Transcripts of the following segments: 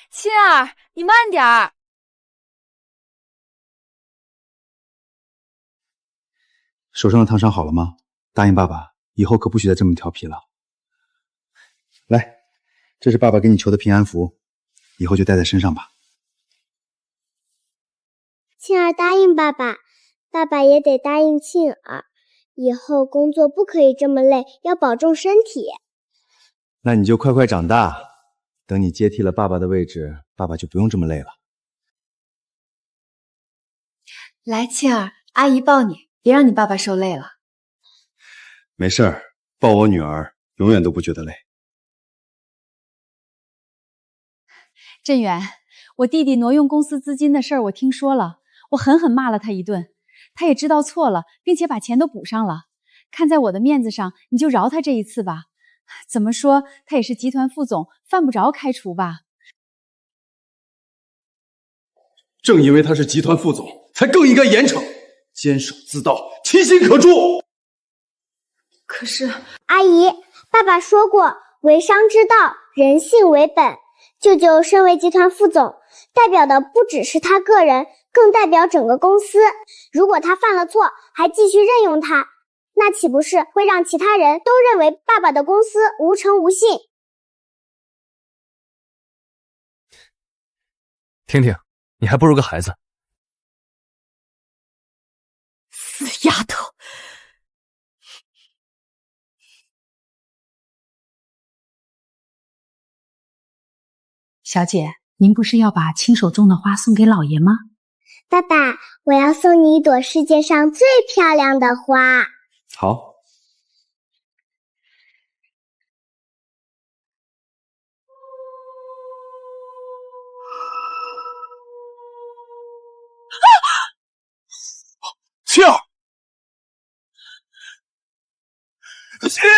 青儿，你慢点儿。手上的烫伤好了吗？答应爸爸，以后可不许再这么调皮了。来，这是爸爸给你求的平安符，以后就带在身上吧。庆儿答应爸爸，爸爸也得答应庆儿，以后工作不可以这么累，要保重身体。那你就快快长大，等你接替了爸爸的位置，爸爸就不用这么累了。来，庆儿，阿姨抱你，别让你爸爸受累了。没事儿，抱我女儿永远都不觉得累。镇远，我弟弟挪用公司资金的事儿我听说了，我狠狠骂了他一顿，他也知道错了，并且把钱都补上了。看在我的面子上，你就饶他这一次吧。怎么说，他也是集团副总，犯不着开除吧。正因为他是集团副总，才更应该严惩，监守自盗，其心可诛。可是，阿姨，爸爸说过，为商之道，人性为本。舅舅身为集团副总，代表的不只是他个人，更代表整个公司。如果他犯了错，还继续任用他，那岂不是会让其他人都认为爸爸的公司无诚无信？听听，你还不如个孩子。死丫头！小姐，您不是要把亲手种的花送给老爷吗？爸爸，我要送你一朵世界上最漂亮的花。好。庆儿，庆儿！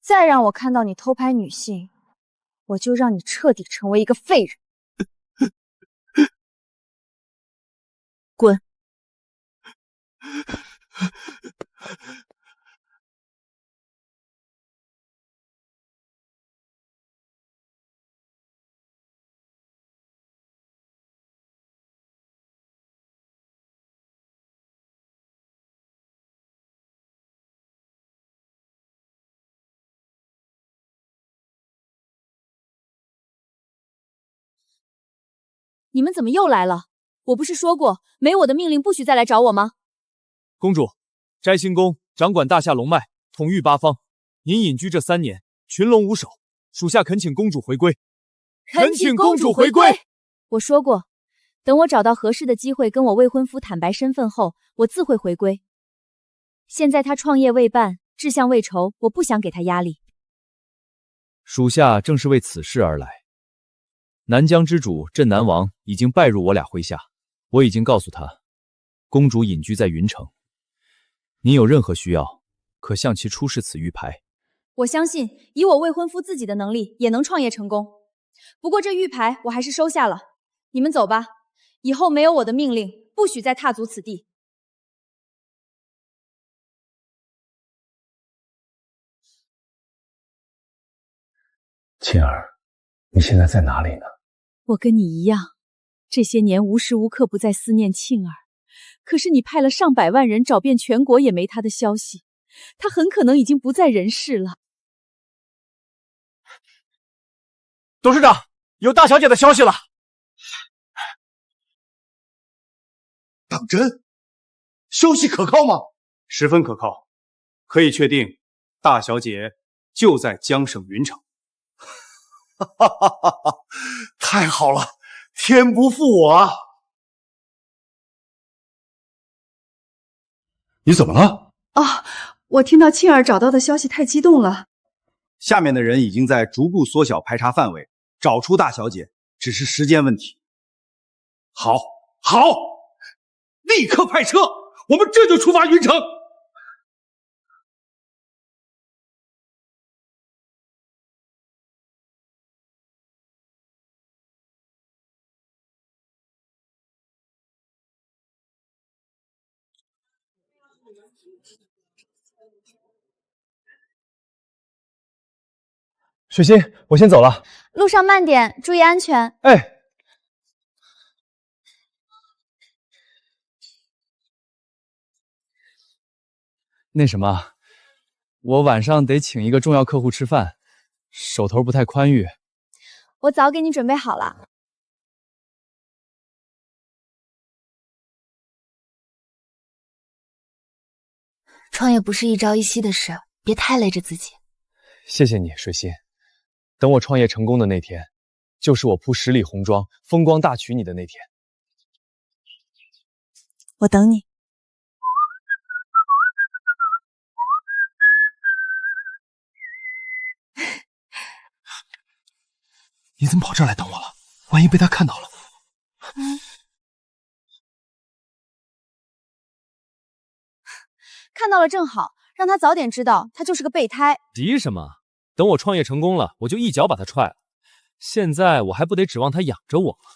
再让我看到你偷拍女性，我就让你彻底成为一个废人。滚！你们怎么又来了？我不是说过，没我的命令不许再来找我吗？公主，摘星宫掌管大夏龙脉，统御八方。您隐居这3年，群龙无首，属下恳请公主回归。恳请公主回归。我说过，等我找到合适的机会跟我未婚夫坦白身份后，我自会回归。现在他创业未半，志向未酬，我不想给他压力。属下正是为此事而来。南疆之主镇南王已经拜入我俩麾下，我已经告诉他，公主隐居在云城。您有任何需要，可向其出示此玉牌。我相信，以我未婚夫自己的能力，也能创业成功。不过这玉牌我还是收下了。你们走吧，以后没有我的命令，不许再踏足此地。庆儿，你现在在哪里呢？我跟你一样，这些年无时无刻不在思念庆儿。可是你派了上百万人找遍全国，也没他的消息，他很可能已经不在人世了。董事长，有大小姐的消息了。当真？消息可靠吗？十分可靠，可以确定大小姐就在江省云城。哈哈哈哈哈！太好了，天不负我啊！你怎么了？哦，我听到庆儿找到的消息太激动了。下面的人已经在逐步缩小排查范围，找出大小姐只是时间问题。好，立刻派车，我们这就出发云城。水星，我先走了。路上慢点，注意安全。哎。那什么，我晚上得请一个重要客户吃饭，手头不太宽裕。我早给你准备好了。创业不是一朝一夕的事，别太累着自己。谢谢你，水星。等我创业成功的那天，就是我铺10里红妆、风光大娶你的那天。我等你。你怎么跑这儿来等我了？万一被他看到了。看到了正好，让他早点知道他就是个备胎。急什么？等我创业成功了，我就一脚把他踹了。现在我还不得指望他养着我吗？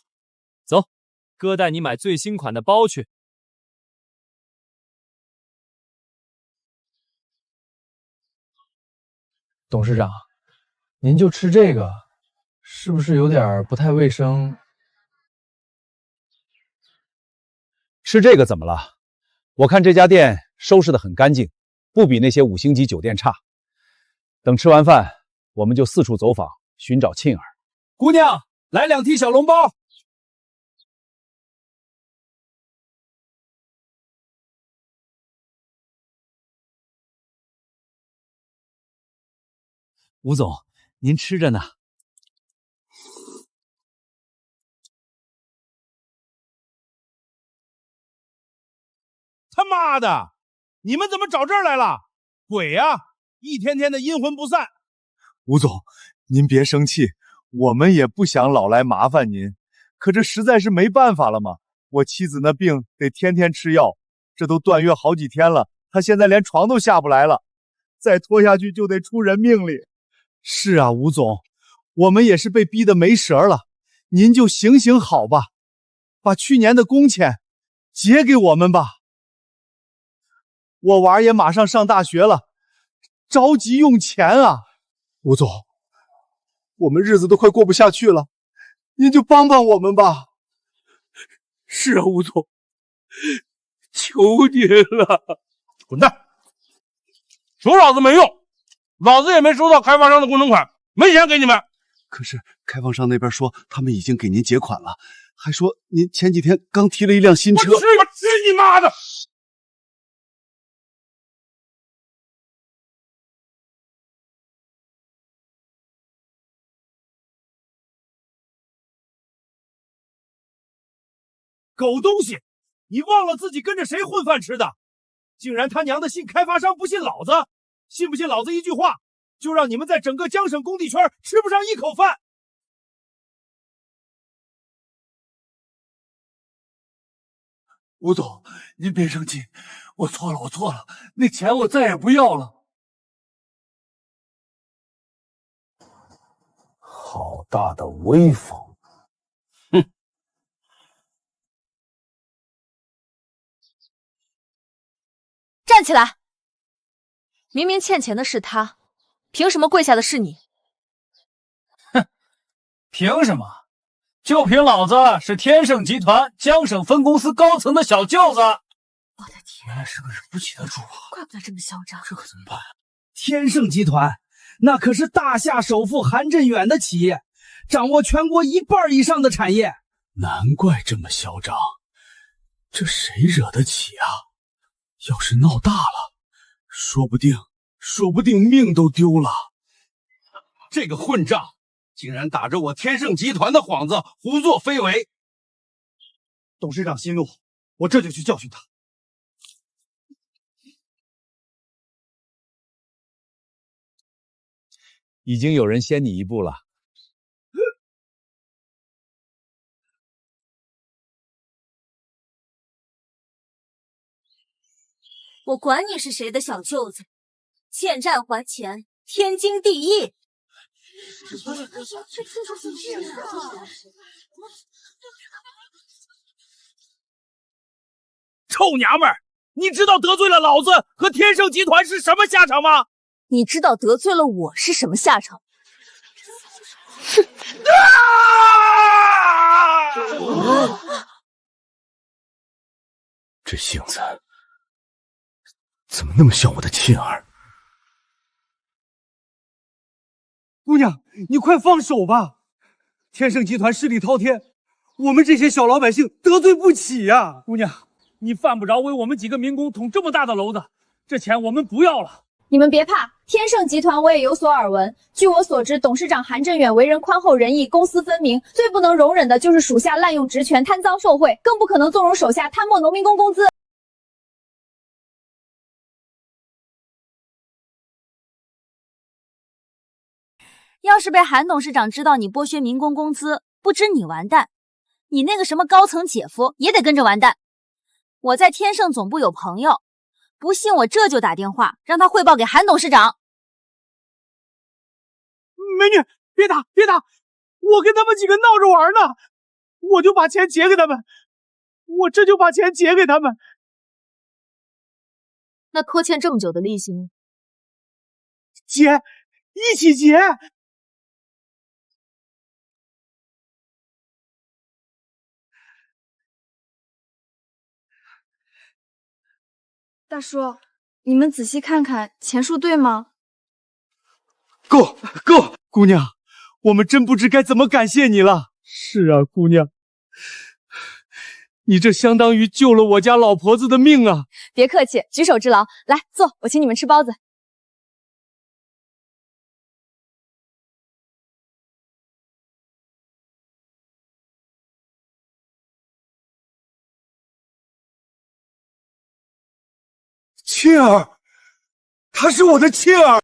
走，哥带你买最新款的包去。董事长，您就吃这个，是不是有点不太卫生？吃这个怎么了？我看这家店收拾得很干净，不比那些5星级酒店差。等吃完饭，我们就四处走访，寻找沁儿。姑娘，来2屉小笼包。吴总，您吃着呢。他妈的，你们怎么找这儿来了？鬼呀！一天天的阴魂不散。吴总，您别生气，我们也不想老来麻烦您，可这实在是没办法了嘛。我妻子那病得天天吃药，这都断月好几天了，她现在连床都下不来了，再拖下去就得出人命里。是啊，吴总，我们也是被逼得没辙了，您就行行好吧，把去年的工钱结给我们吧。我娃也马上上大学了，着急用钱啊。吴总，我们日子都快过不下去了，您就帮帮我们吧。是啊，吴总，求您了。滚蛋！求老子没用，老子也没收到开发商的工程款，没钱给你们。可是开发商那边说他们已经给您结款了，还说您前几天刚提了一辆新车。我去你妈的！狗东西，你忘了自己跟着谁混饭吃的？竟然他娘的信开发商不信老子，信不信老子一句话，就让你们在整个江省工地圈吃不上一口饭。吴总，您别生气，我错了，那钱我再也不要了。好大的威风！哼！站起来！明明欠钱的是他，凭什么跪下的是你？哼！凭什么？就凭老子是天盛集团江省分公司高层的小舅子。我的天，原来是个惹不起的主啊！怪不得这么嚣张。这可怎么办？天盛集团那可是大夏首富韩振远的企业，掌握全国1半以上的产业。难怪这么嚣张，这谁惹得起啊？要是闹大了，说不定命都丢了。这个混账竟然打着我天盛集团的幌子胡作非为！董事长息怒，我这就去教训他。已经有人先你一步了。我管你是谁的小舅子，欠债还钱，天经地义。臭娘们儿，你知道得罪了老子和天盛集团是什么下场吗？你知道得罪了我是什么下场？这性子怎么那么像我的亲儿？姑娘，你快放手吧！天盛集团势力滔天，我们这些小老百姓得罪不起呀！姑娘，你犯不着为我们几个民工捅这么大的篓子，这钱我们不要了。你们别怕，天盛集团我也有所耳闻。据我所知，董事长韩振远为人宽厚仁义，公私分明，最不能容忍的就是属下滥用职权、贪赃受贿，更不可能纵容手下贪墨农民工工资。要是被韩董事长知道你剥削民工工资，不知你完蛋，你那个什么高层姐夫也得跟着完蛋。我在天盛总部有朋友，不信我这就打电话让他汇报给韩董事长。美女，别打，别打！我跟他们几个闹着玩呢，我就把钱结给他们，我这就把钱结给他们。那拖欠这么久的利息呢？结，一起结。大叔，你们仔细看看，钱数对吗？够，姑娘，我们真不知该怎么感谢你了。是啊，姑娘，你这相当于救了我家老婆子的命啊！别客气，举手之劳。来，坐，我请你们吃包子。亲儿，她是我的亲儿。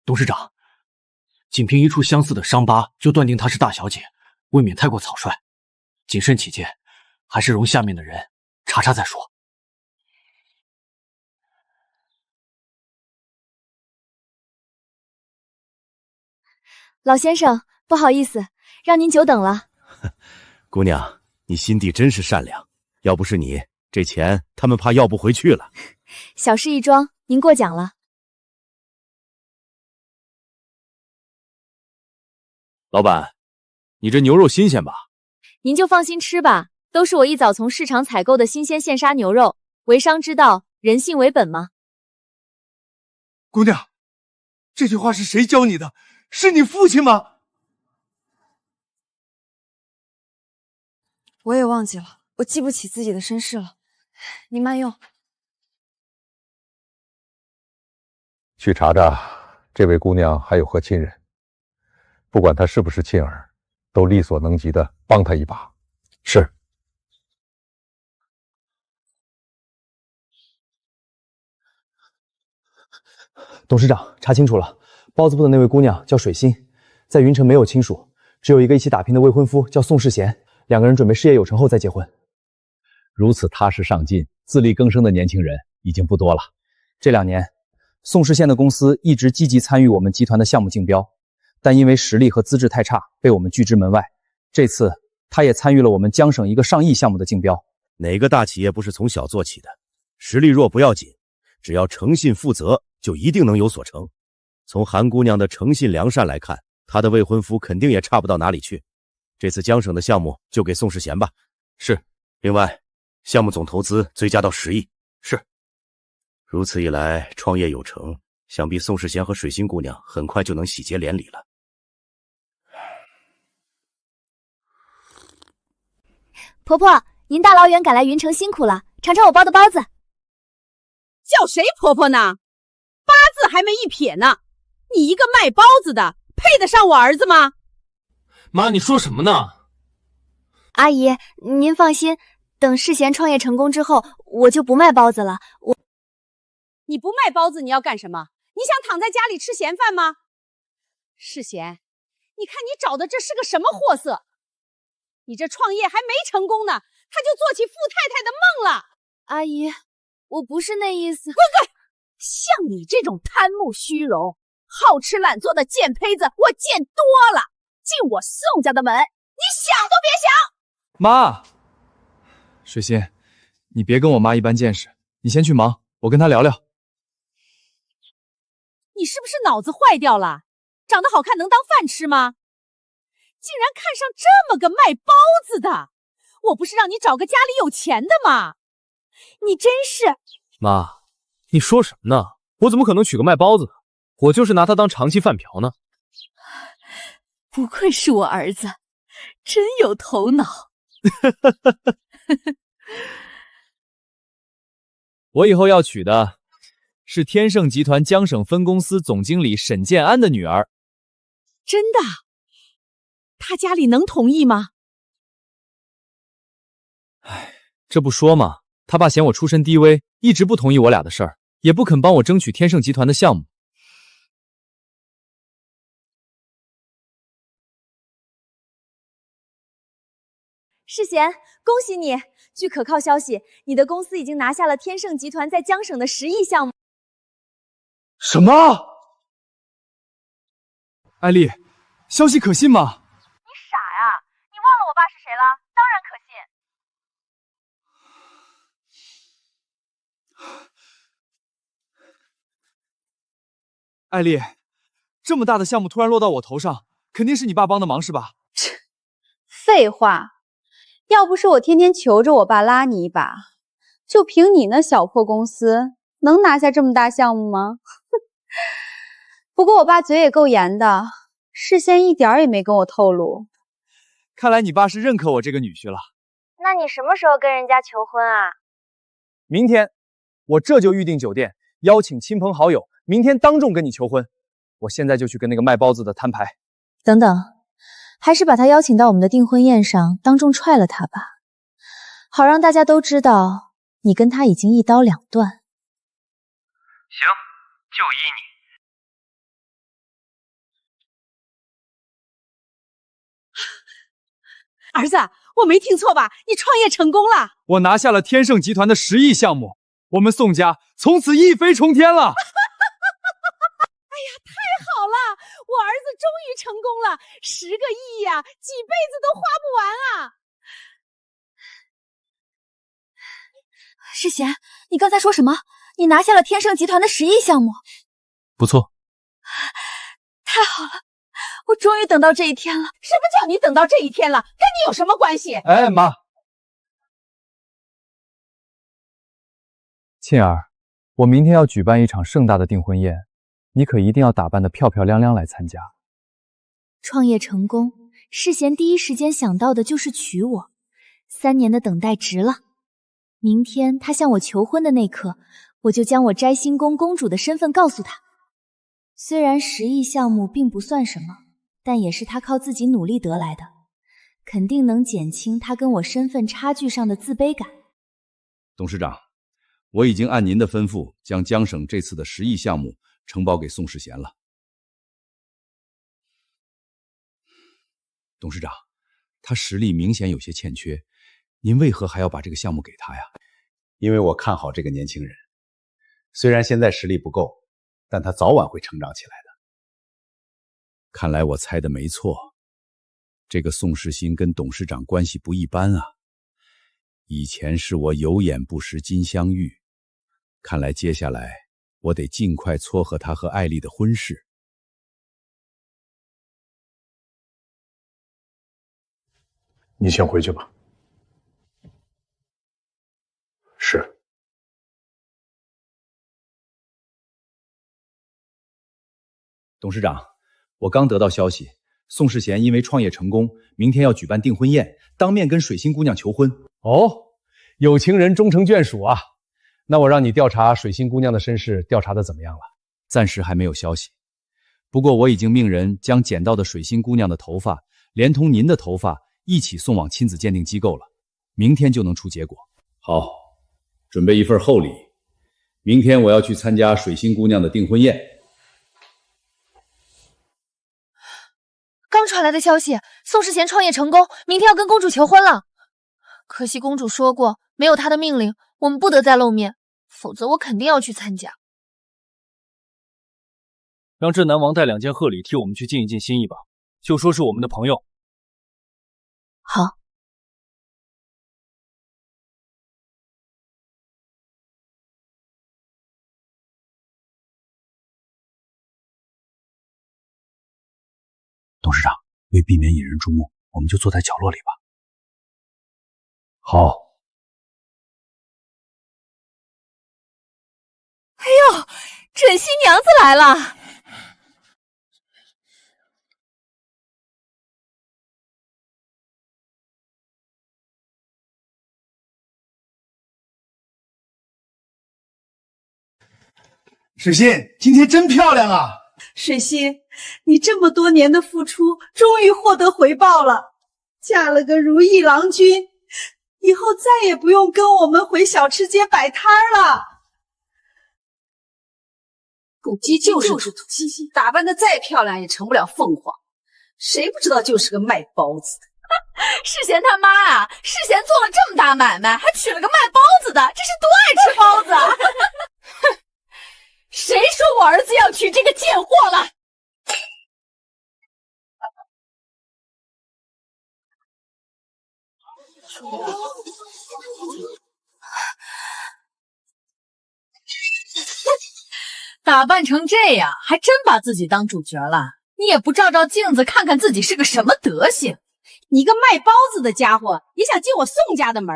董事长，仅凭一处相似的伤疤就断定她是大小姐，未免太过草率。谨慎起见，还是容下面的人查查再说。老先生，不好意思，让您久等了。姑娘，你心地真是善良，要不是你，这钱他们怕要不回去了。小事一桩，您过奖了。老板，你这牛肉新鲜吧？您就放心吃吧，都是我一早从市场采购的新鲜现杀牛肉。为商之道，人性为本嘛。姑娘，这句话是谁教你的？是你父亲吗？我也忘记了，我记不起自己的身世了。你慢用。去查查这位姑娘还有何亲人，不管她是不是亲儿，都力所能及的帮她一把。是。董事长，查清楚了，包子铺的那位姑娘叫水心，在云城没有亲属，只有一个一起打拼的未婚夫叫宋世贤，两个人准备事业有成后再结婚。如此踏实上进、自力更生的年轻人已经不多了。这2年，宋世宪的公司一直积极参与我们集团的项目竞标，但因为实力和资质太差，被我们拒之门外。这次，他也参与了我们江省一个上亿项目的竞标。哪个大企业不是从小做起的？实力弱不要紧，只要诚信负责，就一定能有所成。从韩姑娘的诚信良善来看，她的未婚夫肯定也差不到哪里去。这次江省的项目就给宋世贤吧。是。另外，项目总投资追加到10亿。是。如此一来，创业有成，想必宋世贤和水星姑娘很快就能喜结连理了。婆婆，您大老远赶来云城辛苦了，尝尝我包的包子。叫谁婆婆呢？八字还没一撇呢，你一个卖包子的，配得上我儿子吗？妈，你说什么呢？阿姨，您放心，等世贤创业成功之后，我就不卖包子了。你不卖包子，你要干什么？你想躺在家里吃闲饭吗？世贤，你看你找的这是个什么货色？你这创业还没成功呢，他就做起富太太的梦了。阿姨，我不是那意思。滚！像你这种贪慕虚荣、好吃懒做的贱胚子，我见多了。进我宋家的门，你想都别想。妈，水心，你别跟我妈一般见识，你先去忙，我跟她聊聊。你是不是脑子坏掉了？长得好看能当饭吃吗？竟然看上这么个卖包子的，我不是让你找个家里有钱的吗？你真是……妈，你说什么呢？我怎么可能娶个卖包子的？我就是拿他当长期饭瓢呢。不愧是我儿子，真有头脑。我以后要娶的是天盛集团江省分公司总经理沈建安的女儿。真的？他家里能同意吗？这不说嘛，他爸嫌我出身低微，一直不同意我俩的事儿，也不肯帮我争取天盛集团的项目。世贤，恭喜你！据可靠消息，你的公司已经拿下了天盛集团在江省的10亿项目。什么？艾丽，消息可信吗？你傻呀？你忘了我爸是谁了？当然可信。艾丽，这么大的项目突然落到我头上，肯定是你爸帮的忙是吧？废话，要不是我天天求着我爸拉你一把，就凭你那小破公司，能拿下这么大项目吗？不过我爸嘴也够严的，事先一点也没跟我透露。看来你爸是认可我这个女婿了。那你什么时候跟人家求婚啊？明天，我这就预订酒店，邀请亲朋好友，明天当众跟你求婚。我现在就去跟那个卖包子的摊牌。等等，还是把他邀请到我们的订婚宴上，当众踹了他吧，好让大家都知道你跟他已经一刀两断。行，就依你。儿子，我没听错吧？你创业成功了！我拿下了天盛集团的10亿项目，我们宋家从此一飞冲天了。哎呀，太好了！我儿子终于成功了，10个亿呀，几辈子都花不完啊！世贤，你刚才说什么？你拿下了天盛集团的10亿项目？不错。太好了，我终于等到这一天了。什么叫你等到这一天了？跟你有什么关系？哎，妈，沁儿，我明天要举办一场盛大的订婚宴，你可一定要打扮得漂漂亮亮来参加。创业成功，世贤第一时间想到的就是娶我，3年的等待值了。明天他向我求婚的那刻，我就将我摘星宫公主的身份告诉他。虽然10亿项目并不算什么，但也是他靠自己努力得来的，肯定能减轻他跟我身份差距上的自卑感。董事长，我已经按您的吩咐，将江省这次的10亿项目承包给宋世贤了。董事长，他实力明显有些欠缺，您为何还要把这个项目给他呀？因为我看好这个年轻人，虽然现在实力不够，但他早晚会成长起来的。看来我猜的没错，这个宋世新跟董事长关系不一般啊。以前是我有眼不识金镶玉，看来接下来我得尽快撮合他和艾丽的婚事。你先回去吧。是。董事长，我刚得到消息，宋世贤因为创业成功，明天要举办订婚宴，当面跟水星姑娘求婚。哦，有情人终成眷属啊！那我让你调查水星姑娘的身世，调查的怎么样了？暂时还没有消息，不过我已经命人将捡到的水星姑娘的头发，连同您的头发一起送往亲子鉴定机构了，明天就能出结果。好，准备一份厚礼，明天我要去参加水星姑娘的订婚宴，刚传来的消息，宋世贤创业成功，明天要跟公主求婚了。可惜公主说过，没有她的命令，我们不得再露面，否则我肯定要去参加。让镇南王带2件贺礼替我们去尽一尽心意吧，就说是我们的朋友。好。董事长，为避免引人注目，我们就坐在角落里吧。好。哎呦，准新娘子来了！水心，今天真漂亮啊！水心，你这么多年的付出，终于获得回报了，嫁了个如意郎君，以后再也不用跟我们回小吃街摆摊了。土鸡就是土鸡，打扮的再漂亮也成不了凤凰。谁不知道就是个卖包子的？世贤他妈啊！世贤做了这么大买卖，还娶了个卖包子的，这是多爱吃包子啊！哼，谁说我儿子要娶这个贱货了？打扮成这样，还真把自己当主角了。你也不照照镜子，看看自己是个什么德行。你个卖包子的家伙，也想进我宋家的门，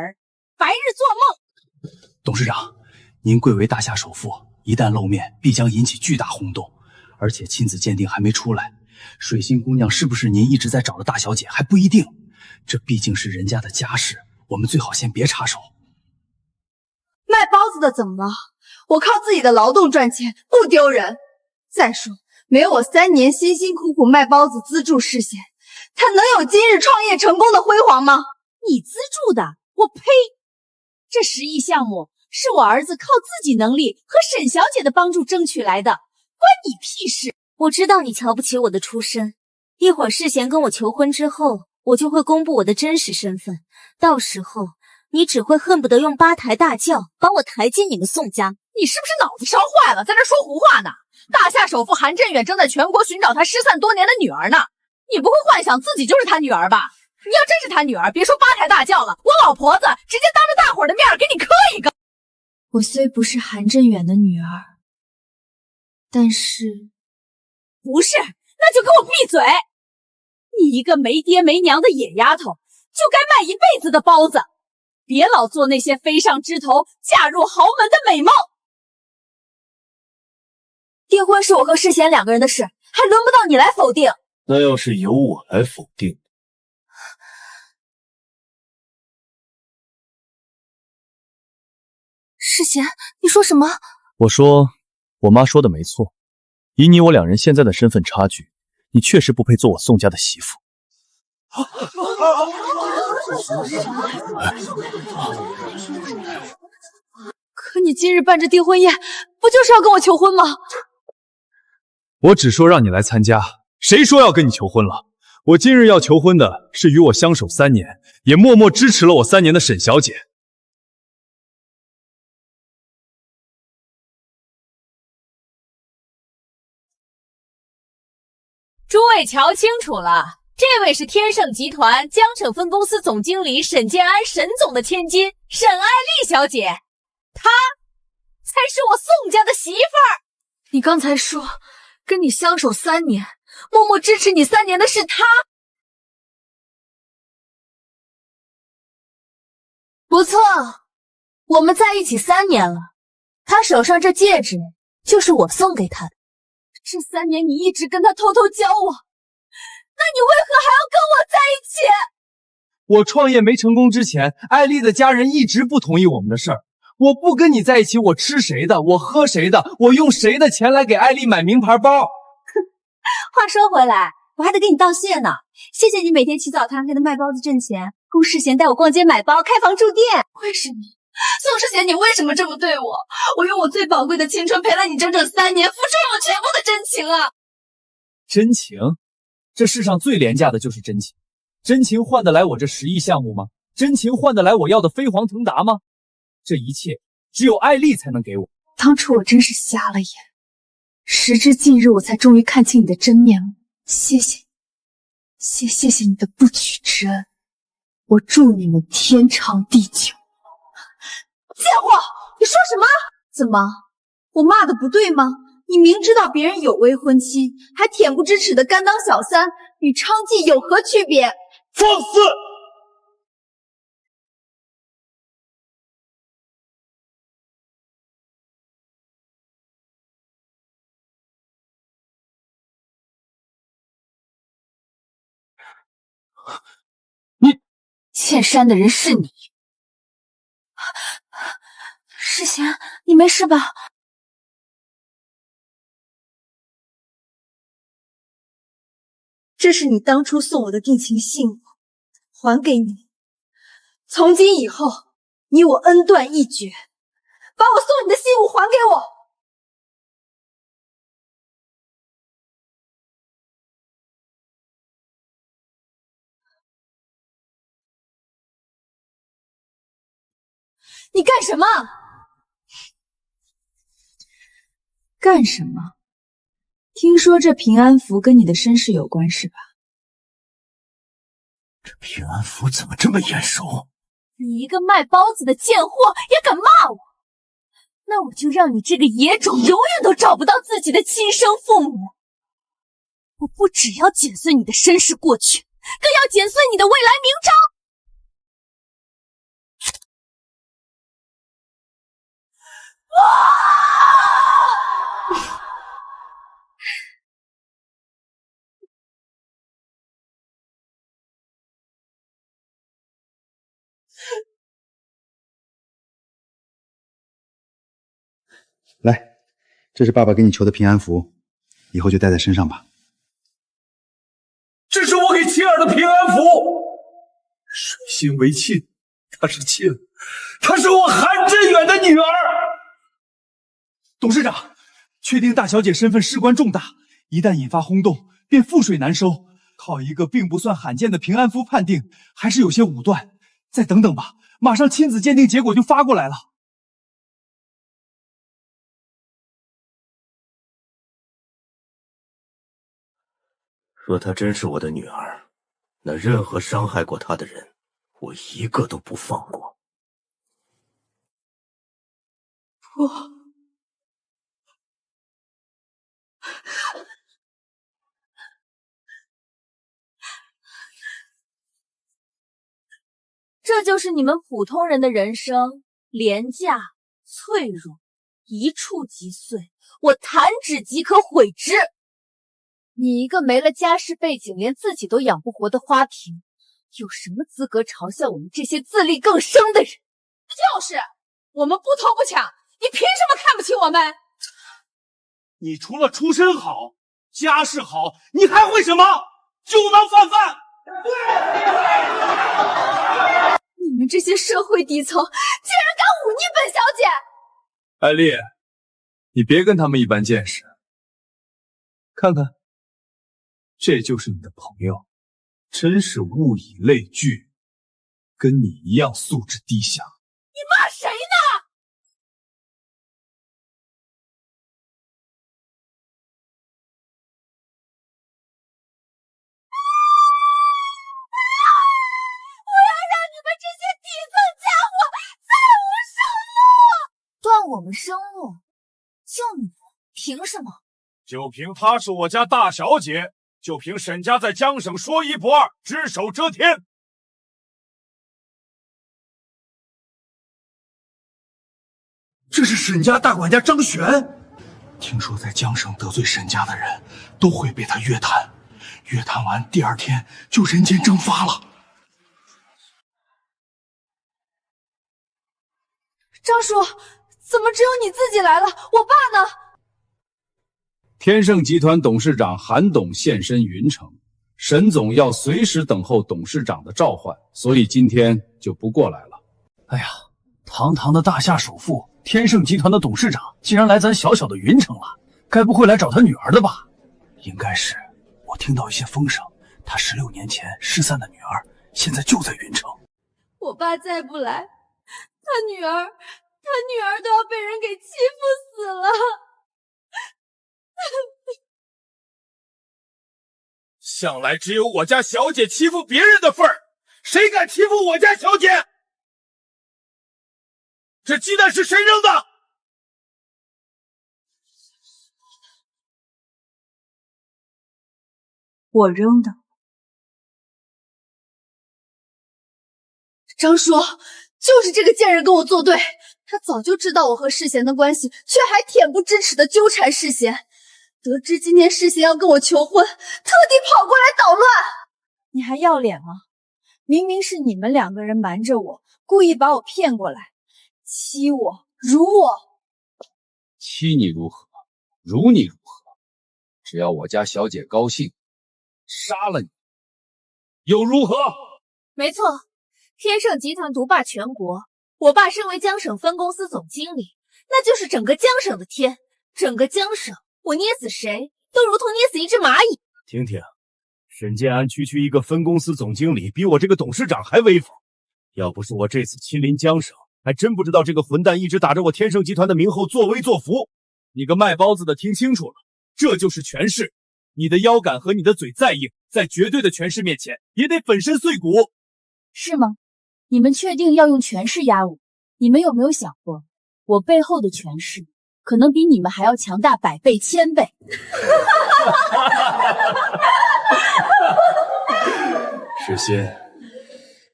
白日做梦！董事长，您贵为大夏首富，一旦露面，必将引起巨大轰动。而且亲子鉴定还没出来，水心姑娘是不是您一直在找的大小姐还不一定。这毕竟是人家的家事，我们最好先别插手。卖包子的怎么了？我靠自己的劳动赚钱，不丢人。再说，没有我3年辛辛苦苦卖包子资助世贤，他能有今日创业成功的辉煌吗？你资助的？我呸！这10亿项目是我儿子靠自己能力和沈小姐的帮助争取来的，关你屁事！我知道你瞧不起我的出身，一会儿世贤跟我求婚之后，我就会公布我的真实身份，到时候你只会恨不得用8抬大轿把我抬进你们宋家。你是不是脑子烧坏了，在这说胡话呢？大夏首富韩振远正在全国寻找他失散多年的女儿呢。你不会幻想自己就是他女儿吧？你要真是他女儿，别说8抬大轿了，我老婆子直接当着大伙儿的面给你磕一个。我虽不是韩振远的女儿，但是……不是，那就给我闭嘴！你一个没爹没娘的野丫头，就该卖一辈子的包子，别老做那些飞上枝头、嫁入豪门的美梦。订婚是我和世贤2个人的事，还轮不到你来否定。那要是由我来否定，世贤，你说什么？我说，我妈说的没错，以你我2人现在的身份差距，你确实不配做我宋家的媳妇。可你今日办这订婚宴，不就是要跟我求婚吗？我只说让你来参加，谁说要跟你求婚了？我今日要求婚的是与我相守3年，也默默支持了我3年的沈小姐。诸位瞧清楚了，这位是天盛集团江省分公司总经理沈建安沈总的千金沈爱丽小姐，她才是我宋家的媳妇儿。你刚才说跟你相守3年，默默支持你3年的是她。不错，我们在一起3年了，她手上这戒指就是我送给她的。这3年你一直跟他偷偷交往，那你为何还要跟我在一起？我创业没成功之前，艾丽的家人一直不同意我们的事儿。我不跟你在一起，我吃谁的？我喝谁的？我用谁的钱来给艾丽买名牌包？话说回来，我还得给你道谢呢。谢谢你每天起早贪黑的卖包子挣钱，供世贤带我逛街买包、开房住店。为什么？宋世贤，你为什么这么对我？我用我最宝贵的青春陪了你整整3年，付出了我全部的真情啊！真情？这世上最廉价的就是真情，真情换得来我这10亿项目吗？真情换得来我要的飞黄腾达吗？这一切只有艾丽才能给我。当初我真是瞎了眼，时至今日我才终于看清你的真面目。谢谢你的不娶之恩，我祝你们天长地久。贱货，你说什么？怎么，我骂的不对吗？你明知道别人有未婚妻，还恬不知耻的甘当小三，与娼妓有何区别？放肆！欠山的人是你。世贤，你没事吧？这是你当初送我的定情信物，还给你。从今以后，你我恩断义绝，把我送你的信物还给我。你干什么？干什么？听说这平安符跟你的身世有关是吧？这平安符怎么这么眼熟？你一个卖包子的贱货也敢骂我？那我就让你这个野种永远都找不到自己的亲生父母！我不只要剪碎你的身世过去，更要剪碎你的未来名章！来，这是爸爸给你求的平安符，以后就带在身上吧。这是我给妻儿的平安符，水星为亲，她是亲，她是我韩振远的女儿。董事长，确定大小姐身份事关重大，一旦引发轰动，便覆水难收。靠一个并不算罕见的平安符判定，还是有些武断。再等等吧，马上亲子鉴定结果就发过来了。若她真是我的女儿，那任何伤害过她的人，我一个都不放过。不，这就是你们普通人的人生，廉价、脆弱，一触即碎，我弹指即可毁之。你一个没了家世背景，连自己都养不活的花瓶，有什么资格嘲笑我们这些自力更生的人？就是，我们不偷不抢，你凭什么看不起我们？你除了出身好、家世好，你还会什么？酒囊饭饭。你们这些社会底层，竟然敢忤逆本小姐！艾丽，你别跟他们一般见识。看看，这就是你的朋友，真是物以类聚，跟你一样素质低下。你骂谁呢？我要让你们这些底层家伙再无生路！断我们生路？就你凭什么？就凭她是我家大小姐，就凭沈家在江省说一不二，只手遮天。这是沈家大管家张璇，听说在江省得罪沈家的人都会被他约谈，约谈完第2天就人间蒸发了。张叔，怎么只有你自己来了？我爸呢？天盛集团董事长韩董现身云城，沈总要随时等候董事长的召唤，所以今天就不过来了。哎呀，堂堂的大夏首富，天盛集团的董事长，竟然来咱小小的云城了，该不会来找他女儿的吧？应该是我听到一些风声，他16年前失散的女儿现在就在云城。我爸再不来，他女儿都要被人给欺负死了。向来只有我家小姐欺负别人的份儿，谁敢欺负我家小姐？这鸡蛋是谁扔的？我扔的。张叔，就是这个贱人跟我作对，他早就知道我和世贤的关系，却还恬不知耻的纠缠世贤。得知今天世贤要跟我求婚，特地跑过来捣乱。你还要脸吗？明明是你们2个人瞒着我，故意把我骗过来，欺我、辱我。欺你如何？辱你如何？只要我家小姐高兴，杀了你又如何？没错，天盛集团独霸全国，我爸身为江省分公司总经理，那就是整个江省的天。整个江省，我捏死谁都如同捏死一只蚂蚁。婷婷，沈建安区一个分公司总经理，比我这个董事长还威风。要不是我这次亲临江省，还真不知道这个混蛋一直打着我天盛集团的名后作威作福。你个卖包子的，听清楚了，这就是权势。你的腰杆和你的嘴再硬，在绝对的权势面前，也得粉身碎骨。是吗？你们确定要用权势压我？你们有没有想过，我背后的权势可能比你们还要强大100倍、1000倍。世欣，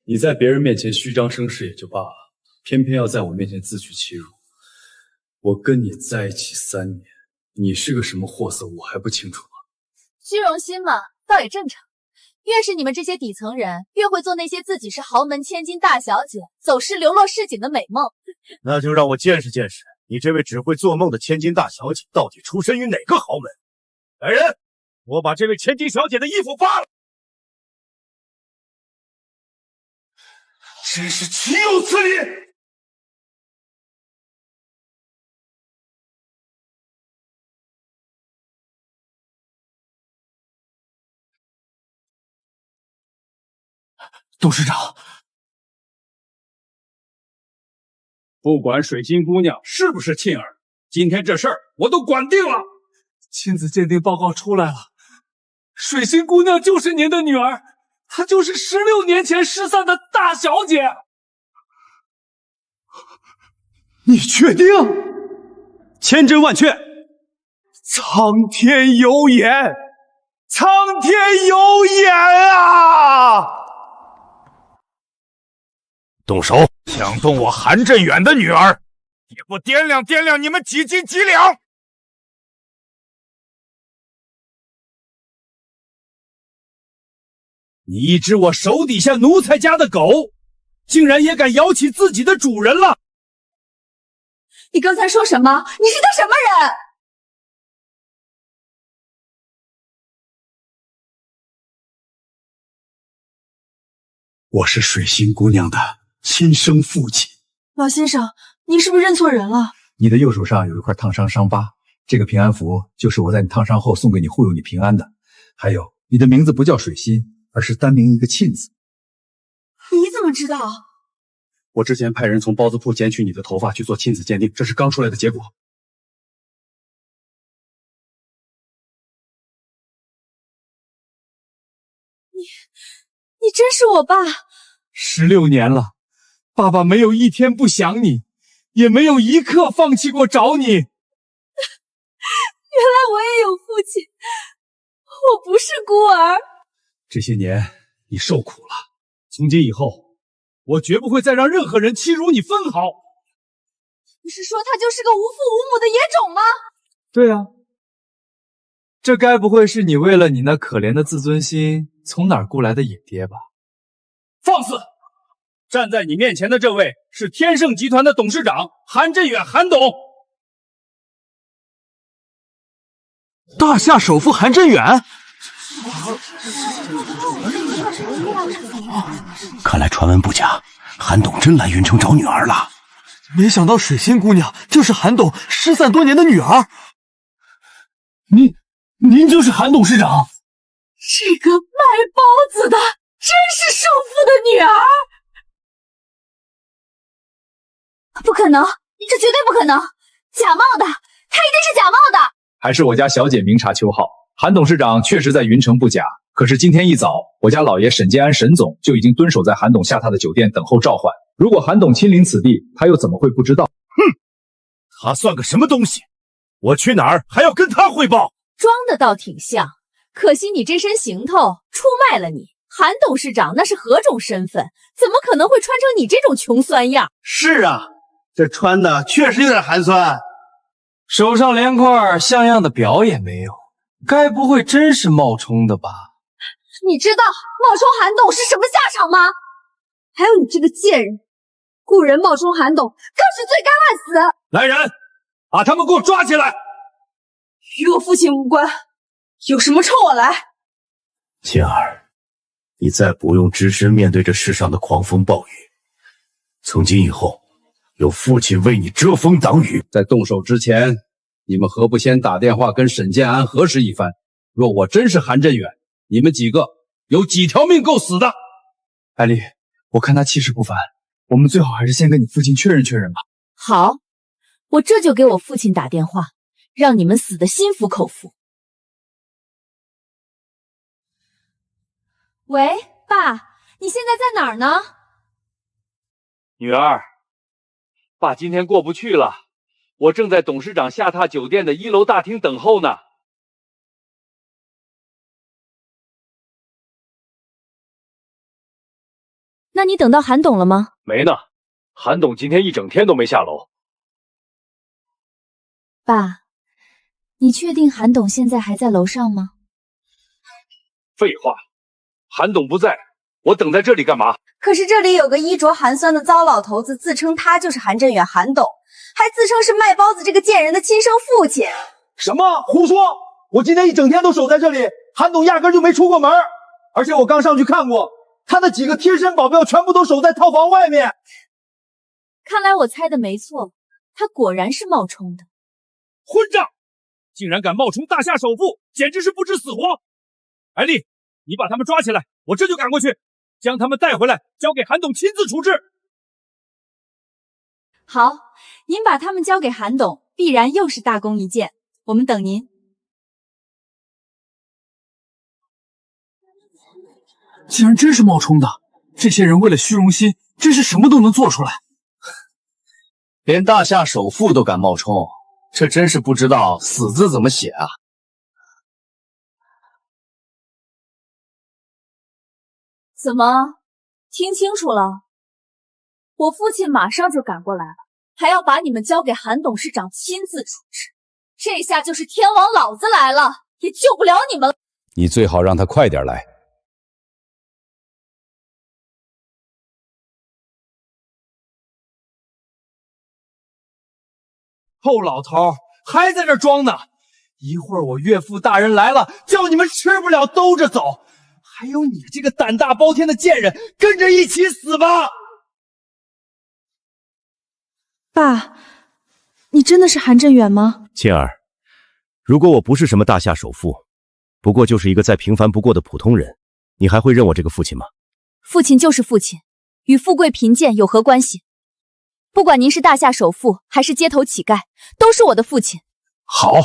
你在别人面前虚张声势也就罢了，偏偏要在我面前自取其辱。我跟你在一起3年，你是个什么货色，我还不清楚吗？虚荣心嘛，倒也正常。越是你们这些底层人，越会做那些自己是豪门千金大小姐，走失流落市井的美梦。那就让我见识见识，你这位只会做梦的千金大小姐，到底出身于哪个豪门？来人，我把这位千金小姐的衣服扒了！真是岂有此理！董事长，不管水晶姑娘是不是沁儿，今天这事儿我都管定了。亲子鉴定报告出来了，水星姑娘就是您的女儿，她就是16年前失散的大小姐。你确定？千真万确。苍天有眼，苍天有眼啊！动手！想动我韩振远的女儿，也不掂量掂量你们几斤几两！你一只我手底下奴才家的狗，竟然也敢咬起自己的主人了！你刚才说什么？你是个什么人？我是水星姑娘的亲生父亲。老先生，您是不是认错人了？你的右手上有一块烫伤伤疤，这个平安符就是我在你烫伤后送给你护佑你平安的。还有，你的名字不叫水心，而是单名一个沁字。你怎么知道？我之前派人从包子铺捡取你的头发去做亲子鉴定，这是刚出来的结果。你真是我爸！16年了，爸爸没有一天不想你，也没有一刻放弃过找你。原来我也有父亲，我不是孤儿。这些年你受苦了，从今以后，我绝不会再让任何人欺辱你分毫。你是说他就是个无父无母的野种吗？对啊，这该不会是你为了你那可怜的自尊心从哪儿雇来的野爹吧？放肆！站在你面前的这位是天盛集团的董事长韩振远，韩董。大夏首富韩振远，看来传闻不假，韩董真来云城找女儿了。没想到水仙姑娘就是韩董失散多年的女儿。您就是韩董事长？这个卖包子的真是首富的女儿？不可能，这绝对不可能！假冒的，他一定是假冒的。还是我家小姐明察秋毫，韩董事长确实在云城不假。可是今天一早，我家老爷沈建安沈总就已经蹲守在韩董下榻的酒店等候召唤。如果韩董亲临此地，他又怎么会不知道？哼，他算个什么东西？我去哪儿还要跟他汇报？装的倒挺像，可惜你这身行头出卖了你。韩董事长那是何种身份？怎么可能会穿成你这种穷酸样？是啊，这穿的确实有点寒酸。手上连块像样的表也没有，该不会真是冒充的吧？你知道冒充韩董是什么下场吗？还有你这个贱人，雇人冒充韩董更是罪该万死！来人，把他们给我抓起来！与我父亲无关，有什么冲我来！倩儿，你再不用只身面对这世上的狂风暴雨，从今以后，有父亲为你遮风挡雨。在动手之前，你们何不先打电话跟沈建安核实一番？若我真是韩振远，你们几个有几条命够死的？艾丽，我看他气势不凡，我们最好还是先跟你父亲确认确认吧。好，我这就给我父亲打电话，让你们死得心服口服。喂，爸，你现在在哪儿呢？女儿，爸今天过不去了，我正在董事长下榻酒店的1楼大厅等候呢。那你等到韩董了吗？没呢，韩董今天一整天都没下楼。爸，你确定韩董现在还在楼上吗？废话，韩董不在，我等在这里干嘛？可是这里有个衣着寒酸的糟老头子，自称他就是韩振远韩董，还自称是卖包子这个贱人的亲生父亲。什么胡说！我今天一整天都守在这里，韩董压根就没出过门，而且我刚上去看过。他的几个贴身保镖全部都守在套房外面。看来我猜的没错，他果然是冒充的。混账！竟然敢冒充大夏首富，简直是不知死活！艾丽，你把他们抓起来，我这就赶过去，将他们带回来，交给韩董亲自处置。好，您把他们交给韩董，必然又是大功一件。我们等您。竟然真是冒充的！这些人为了虚荣心，真是什么都能做出来。连大夏首富都敢冒充，这真是不知道死字怎么写啊！怎么，听清楚了？我父亲马上就赶过来了，还要把你们交给韩董事长亲自处置。这下就是天王老子来了，也救不了你们了。你最好让他快点来。臭老头还在这装呢！一会儿我岳父大人来了，叫你们吃不了兜着走。还有你这个胆大包天的贱人，跟着一起死吧！爸，你真的是韩振远吗？倩儿，如果我不是什么大夏首富，不过就是一个再平凡不过的普通人，你还会认我这个父亲吗？父亲就是父亲，与富贵贫贱有何关系？不管您是大夏首富还是街头乞丐，都是我的父亲。好，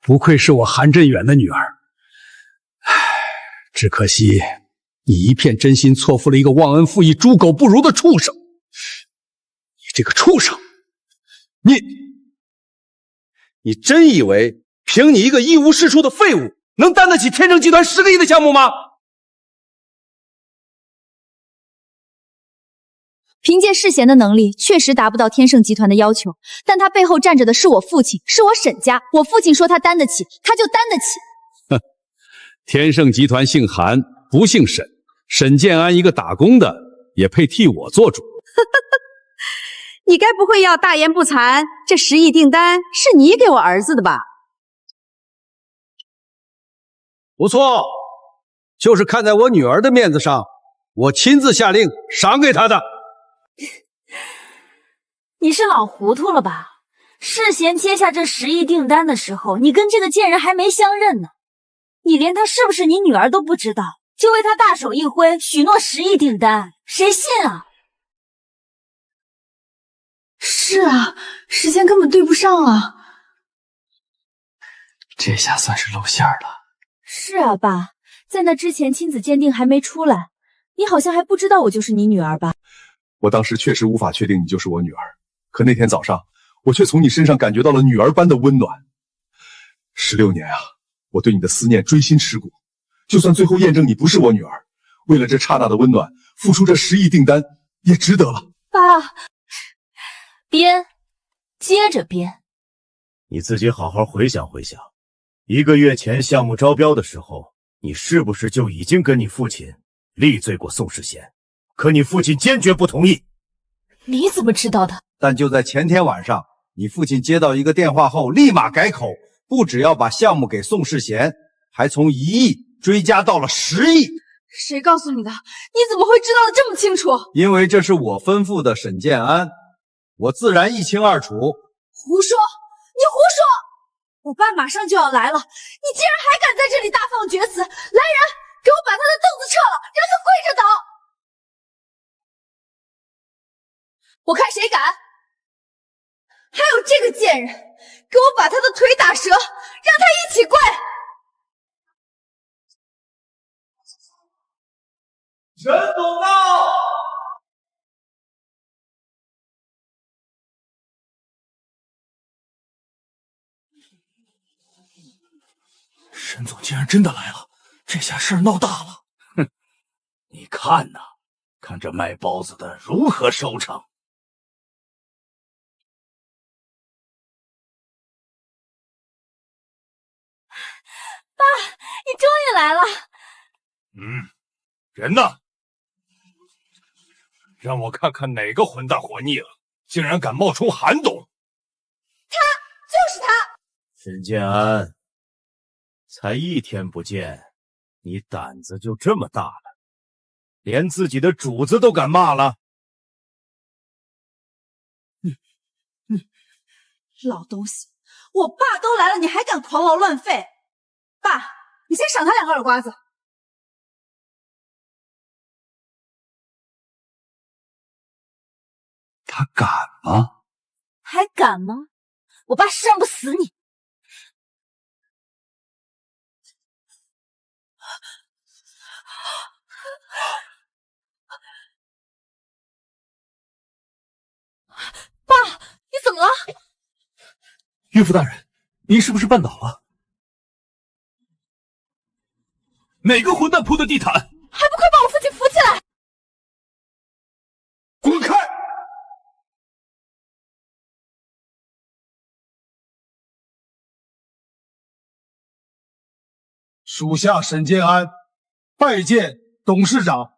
不愧是我韩振远的女儿。唉，只可惜你一片真心错付了一个忘恩负义、猪狗不如的畜生。你这个畜生，你真以为凭你一个一无是处的废物，能担得起天盛集团10个亿的项目吗？凭借世贤的能力，确实达不到天盛集团的要求，但他背后站着的是我父亲，是我沈家。我父亲说他担得起，他就担得起。哼，天盛集团姓韩，不姓沈。沈建安一个打工的，也配替我做主？你该不会要大言不惭？这10亿订单是你给我儿子的吧？不错，就是看在我女儿的面子上，我亲自下令赏给她的。你是老糊涂了吧？世贤接下这10亿订单的时候，你跟这个贱人还没相认呢。你连她是不是你女儿都不知道，就为她大手一挥，许诺10亿订单，谁信啊？是啊，时间根本对不上啊。这下算是露馅了。是啊，爸，在那之前亲子鉴定还没出来，你好像还不知道我就是你女儿吧？我当时确实无法确定你就是我女儿，可那天早上，我却从你身上感觉到了女儿般的温暖。16年啊，我对你的思念锥心蚀骨，就算最后验证你不是我女儿，为了这刹那的温暖，付出这10亿订单也值得了。爸，编，接着编。你自己好好回想回想，1个月前项目招标的时候，你是不是就已经跟你父亲力罪过宋世贤？可你父亲坚决不同意。你怎么知道的？但就在前天晚上，你父亲接到一个电话后，立马改口，不只要把项目给宋世贤，还从1亿追加到了10亿。谁告诉你的？你怎么会知道的这么清楚？因为这是我吩咐的沈建安，我自然一清二楚。胡说！你胡说！我爸马上就要来了，你竟然还敢在这里大放厥词！来人，给我把他的凳子撤了，让他跪着倒！我看谁敢！还有这个贱人，给我把他的腿打折，让他一起跪！沈总到！沈总竟然真的来了，这下事儿闹大了。哼，你看呐，看这卖包子的如何收场。爸，你终于来了。人呢？让我看看哪个混蛋活腻了，竟然敢冒充韩董。他就是他。沈建安，才1天不见，你胆子就这么大了，连自己的主子都敢骂了。你老东西，我爸都来了，你还敢狂劳乱吠？爸，你先赏他2个耳刮子。他敢吗？还敢吗？我爸生不死你！爸，你怎么了？岳父大人，您是不是绊倒了？哪个混蛋铺的地毯？还不快把我父亲扶起来！滚开！属下沈建安拜见董事长。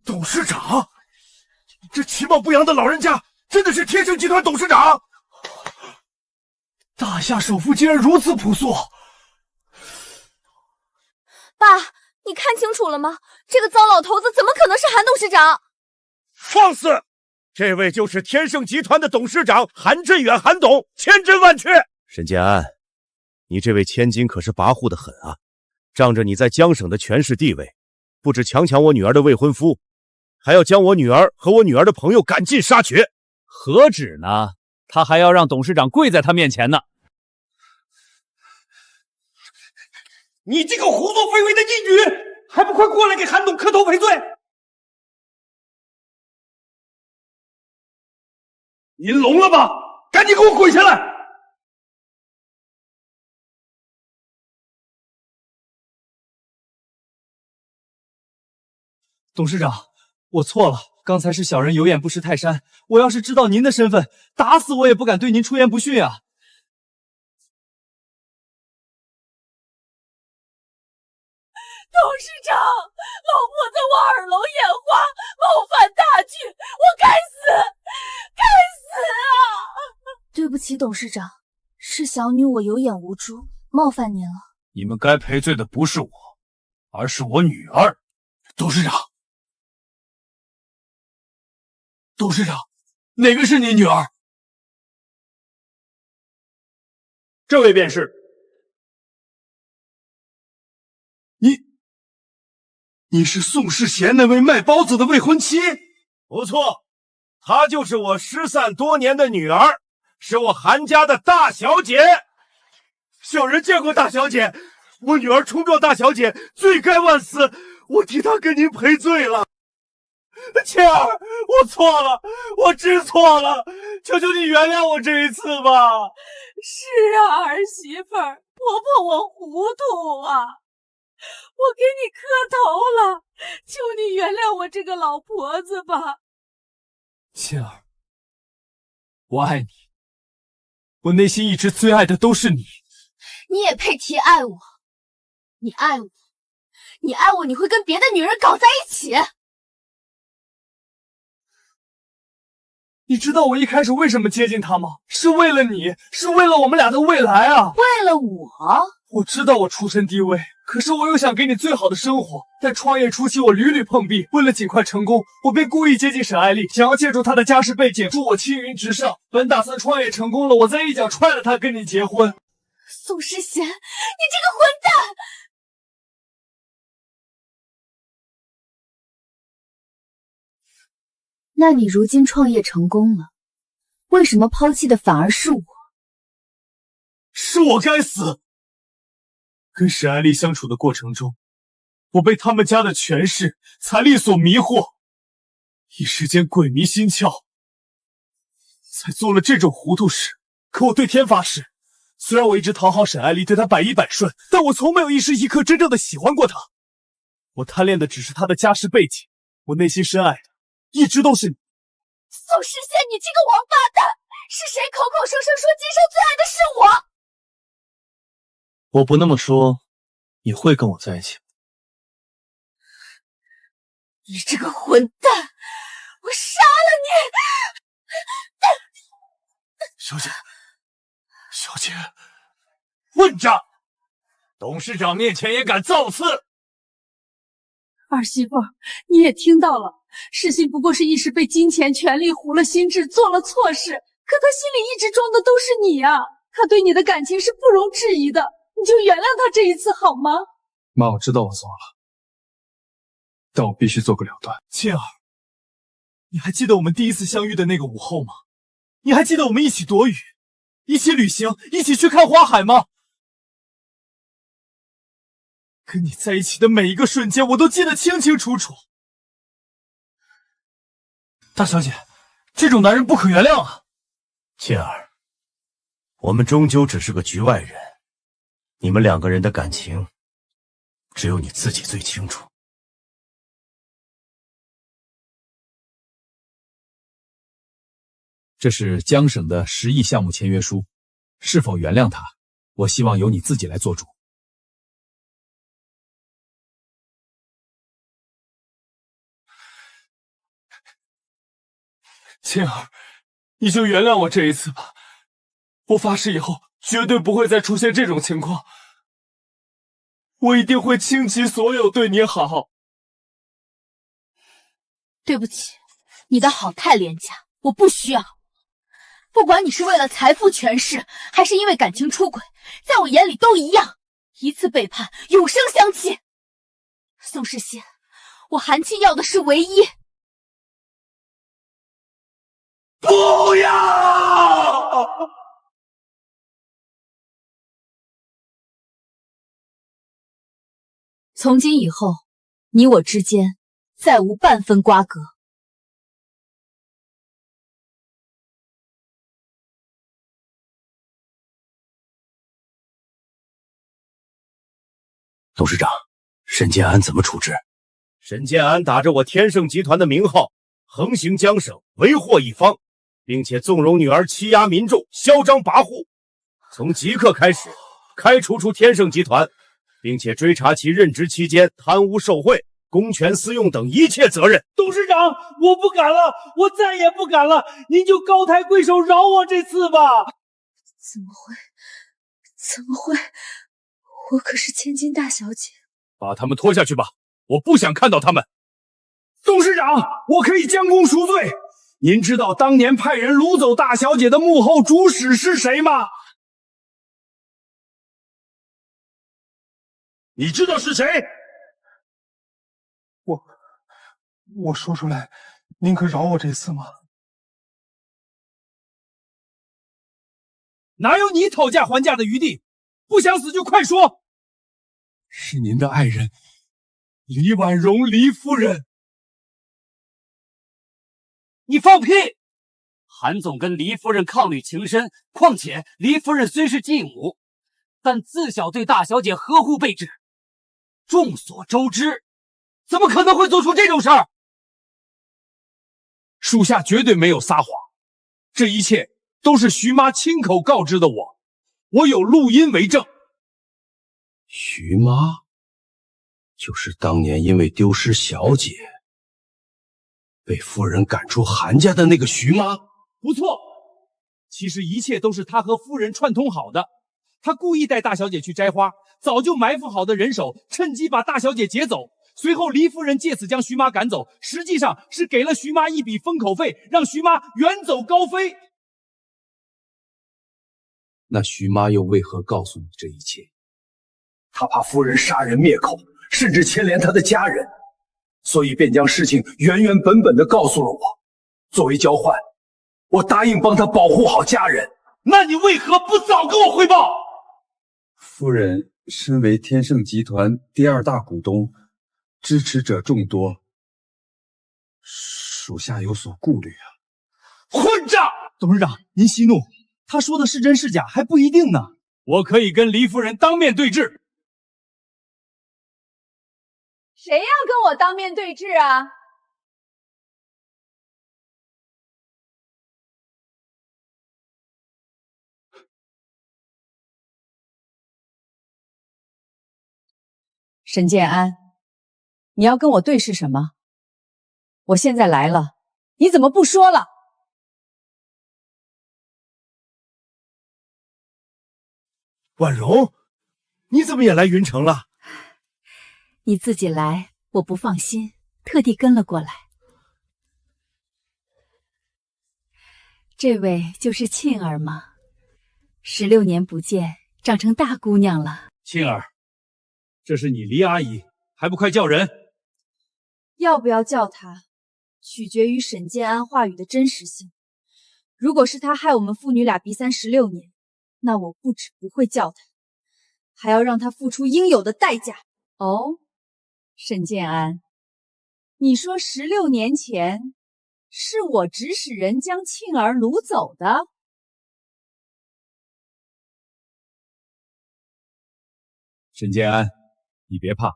董事长，这其貌不扬的老人家真的是天盛集团董事长？大夏首富竟然如此朴素！爸，你看清楚了吗？这个糟老头子怎么可能是韩董事长？放肆！这位就是天盛集团的董事长韩振远，韩董，千真万确。沈建安，你这位千金可是跋扈的很啊！仗着你在江省的权势地位，不止强抢我女儿的未婚夫，还要将我女儿和我女儿的朋友赶尽杀绝。何止呢？他还要让董事长跪在他面前呢。你这个胡作非为的义女，还不快过来给韩董磕头赔罪！您聋了吧？赶紧给我滚下来！董事长，我错了，刚才是小人有眼不识泰山。我要是知道您的身份，打死我也不敢对您出言不逊啊！董事长，老婆在我耳聋眼花，冒犯大局，我该死，该死啊！对不起，董事长，是小女我有眼无珠，冒犯您了。你们该赔罪的不是我，而是我女儿。董事长，董事长，哪个是你女儿？这位便是。你是宋世贤那位卖包子的未婚妻？不错，她就是我失散多年的女儿，是我韩家的大小姐。小人见过大小姐，我女儿冲撞大小姐，罪该万死，我替她跟您赔罪了。倩儿，我错了，我知错了，求求你原谅我这一次吧。是啊，儿媳妇儿，婆婆我糊涂啊，我给你磕头了，求你原谅我这个老婆子吧。倩儿，我爱你，我内心一直最爱的都是你。你也配提爱我？你爱我，你爱我，你会跟别的女人搞在一起？你知道我一开始为什么接近她吗？是为了你，是为了我们俩的未来啊！为了我？我知道我出身低微，可是我又想给你最好的生活。在创业初期，我屡屡碰壁，为了尽快成功，我便故意接近沈爱丽，想要借助她的家世背景助我青云直上。本打算创业成功了，我再一脚踹了她，跟你结婚。宋世贤，你这个混蛋！那你如今创业成功了，为什么抛弃的反而是我？是我该死！跟沈爱丽相处的过程中，我被他们家的权势、财力所迷惑，一时间鬼迷心窍，才做了这种糊涂事。可我对天发誓，虽然我一直讨好沈爱丽，对她百依百顺，但我从没有一时一刻真正的喜欢过她。我贪恋的只是她的家世背景，我内心深爱的一直都是你。宋世贤，你这个王八蛋！是谁口口声声说今生最爱的是我？我不那么说，你会跟我在一起吗？你这个混蛋！我杀了你！小姐，小姐，混账！董事长面前也敢造次！儿媳妇，你也听到了，世新不过是一时被金钱、权力糊了心智，做了错事。可他心里一直装的都是你啊，他对你的感情是不容置疑的，你就原谅他这一次好吗？妈，我知道我错了，但我必须做个了断。倩儿，你还记得我们第一次相遇的那个午后吗？你还记得我们一起躲雨，一起旅行，一起去看花海吗？跟你在一起的每一个瞬间，我都记得清清楚楚。大小姐，这种男人不可原谅啊！倩儿，我们终究只是个局外人，你们两个人的感情，只有你自己最清楚。这是江省的10亿项目签约书，是否原谅他，我希望由你自己来做主。倩儿，你就原谅我这一次吧，我发誓以后绝对不会再出现这种情况，我一定会倾其所有对你好。对不起，你的好太廉价，我不需要。不管你是为了财富权势，还是因为感情出轨，在我眼里都一样，一次背叛，永生相弃。宋世贤，我韩青要的是唯一。不要！从今以后，你我之间再无半分瓜葛。董事长，沈建安怎么处置？沈建安打着我天盛集团的名号，横行江省，为祸一方，并且纵容女儿欺压民众，嚣张跋扈。从即刻开始，开除出天盛集团，并且追查其任职期间贪污受贿、公权私用等一切责任。董事长，我不敢了，我再也不敢了，您就高抬贵手饶我这次吧。怎么会？我可是千金大小姐。把他们拖下去吧，我不想看到他们。董事长，我可以将功赎罪。您知道当年派人掳走大小姐的幕后主使是谁吗？你知道是谁？我说出来，您可饶我这次吗？哪有你讨价还价的余地？不想死就快说！是您的爱人李婉容，黎夫人。你放屁！韩总跟黎夫人伉俪情深，况且黎夫人虽是继母，但自小对大小姐呵护备至。众所周知，怎么可能会做出这种事儿？属下绝对没有撒谎，这一切都是徐妈亲口告知的我，我有录音为证。徐妈，就是当年因为丢失小姐，被夫人赶出韩家的那个徐妈？不错，其实一切都是他和夫人串通好的。他故意带大小姐去摘花，早就埋伏好的人手，趁机把大小姐劫走。随后黎夫人借此将徐妈赶走，实际上是给了徐妈一笔封口费，让徐妈远走高飞。那徐妈又为何告诉你这一切？她怕夫人杀人灭口，甚至牵连她的家人，所以便将事情原原本本的告诉了我。作为交换，我答应帮她保护好家人。那你为何不早跟我汇报？夫人身为天盛集团第2大股东，支持者众多，属下有所顾虑啊。混账！董事长，您息怒，他说的是真是假还不一定呢。我可以跟黎夫人当面对质。谁要跟我当面对质啊？沈建安，你要跟我对视什么？我现在来了，你怎么不说了？婉容，你怎么也来云城了？你自己来，我不放心，特地跟了过来。这位就是沁儿吗？16年不见，长成大姑娘了。沁儿，这是你黎阿姨，还不快叫人？要不要叫她，取决于沈建安话语的真实性。如果是他害我们父女俩鼻3 16年，那我不止不会叫他，还要让他付出应有的代价。哦，沈建安，你说16年前是我指使人将沁儿掳走的？沈建安，你别怕，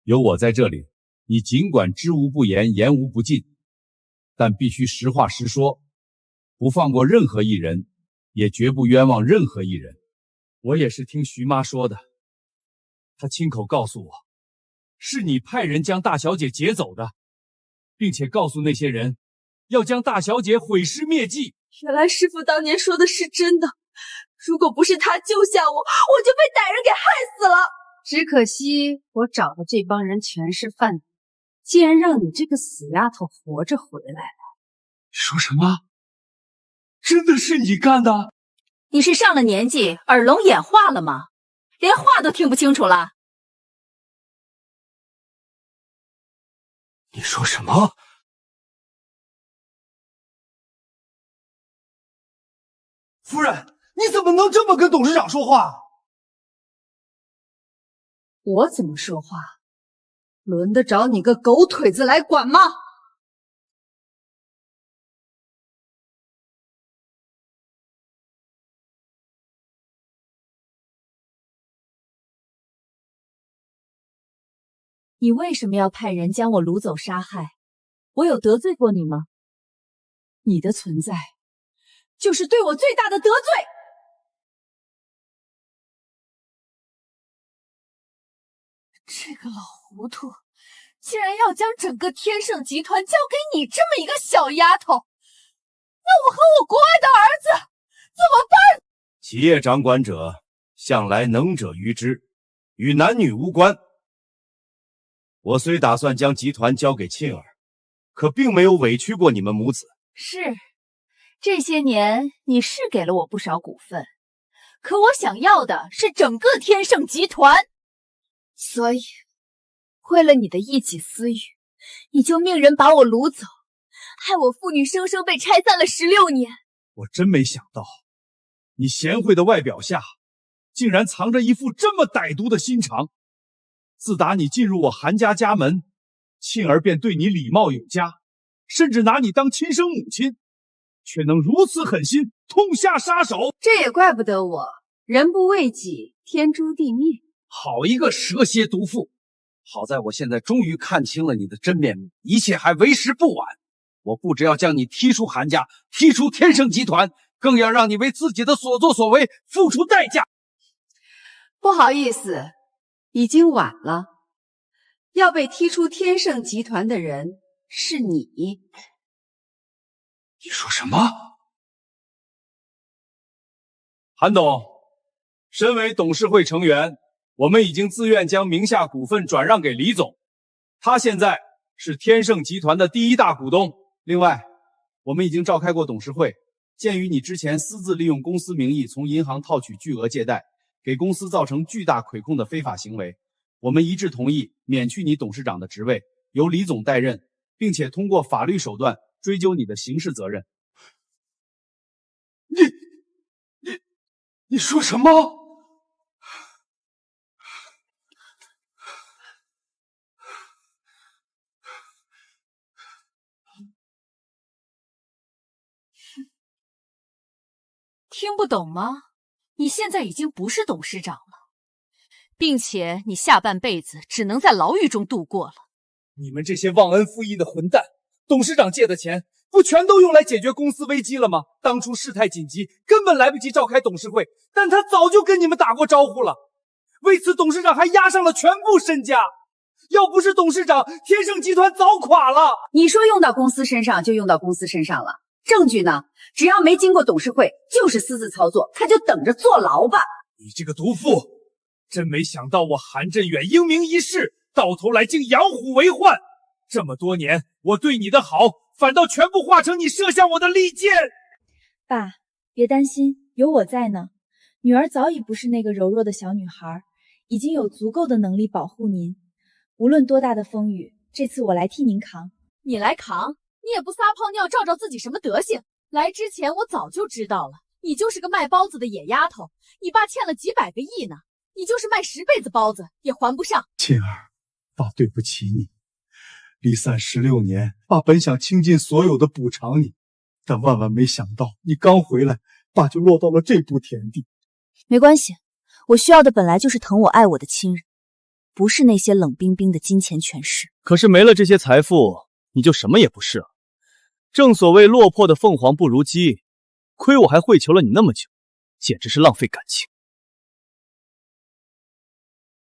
有我在这里，你尽管知无不言，言无不尽，但必须实话实说，不放过任何一人，也绝不冤枉任何一人。我也是听徐妈说的，她亲口告诉我，是你派人将大小姐劫走的，并且告诉那些人要将大小姐毁尸灭迹。原来师傅当年说的是真的，如果不是他救下我，我就被歹人给害死了。只可惜我找的这帮人全是贩子，竟然让你这个死丫头活着回来了。说什么？真的是你干的？你是上了年纪，耳聋眼花了吗？连话都听不清楚了？你说什么？夫人，你怎么能这么跟董事长说话？我怎么说话？轮得着你个狗腿子来管吗？你为什么要派人将我掳走杀害？我有得罪过你吗？你的存在就是对我最大的得罪。这个老糊涂，竟然要将整个天盛集团交给你这么一个小丫头，那我和我国外的儿子怎么办？企业掌管者向来能者于之，与男女无关。我虽打算将集团交给沁儿，可并没有委屈过你们母子。是，这些年你是给了我不少股份，可我想要的是整个天盛集团。所以，为了你的一己私欲，你就命人把我掳走，害我父女生生被拆散了16年。我真没想到，你贤惠的外表下，竟然藏着一副这么歹毒的心肠。自打你进入我韩家家门，沁儿便对你礼貌有加，甚至拿你当亲生母亲，却能如此狠心，痛下杀手。这也怪不得我，人不为己，天诛地灭。好一个蛇蝎毒妇！好在我现在终于看清了你的真面目，一切还为时不晚。我不只要将你踢出韩家，踢出天盛集团，更要让你为自己的所作所为付出代价。不好意思，已经晚了。要被踢出天盛集团的人是你。你说什么？韩董，身为董事会成员，我们已经自愿将名下股份转让给李总，他现在是天盛集团的第1大股东。另外，我们已经召开过董事会，鉴于你之前私自利用公司名义从银行套取巨额借贷，给公司造成巨大亏空的非法行为，我们一致同意免去你董事长的职位，由李总代任，并且通过法律手段追究你的刑事责任。你说什么？听不懂吗？你现在已经不是董事长了，并且你下半辈子只能在牢狱中度过了。你们这些忘恩负义的混蛋！董事长借的钱不全都用来解决公司危机了吗？当初事态紧急，根本来不及召开董事会，但他早就跟你们打过招呼了。为此，董事长还押上了全部身家。要不是董事长，天盛集团早垮了。你说用到公司身上就用到公司身上了，证据呢？只要没经过董事会，就是私自操作，他就等着坐牢吧。你这个毒妇，真没想到我韩振远英明一世，到头来竟养虎为患。这么多年我对你的好，反倒全部化成你射向我的利箭。爸，别担心，有我在呢。女儿早已不是那个柔弱的小女孩，已经有足够的能力保护您。无论多大的风雨，这次我来替您扛。你来扛？你也不撒泡尿照照自己什么德行？来之前我早就知道了，你就是个卖包子的野丫头。你爸欠了几百个亿呢，你就是卖10辈子包子也还不上。沁儿，爸对不起你。离散16年，爸本想倾尽所有的补偿你，但万万没想到你刚回来，爸就落到了这步田地。没关系，我需要的本来就是疼我爱我的亲人，不是那些冷冰冰的金钱权势。可是没了这些财富，你就什么也不是了。正所谓落魄的凤凰不如鸡，亏我还会求了你那么久，简直是浪费感情。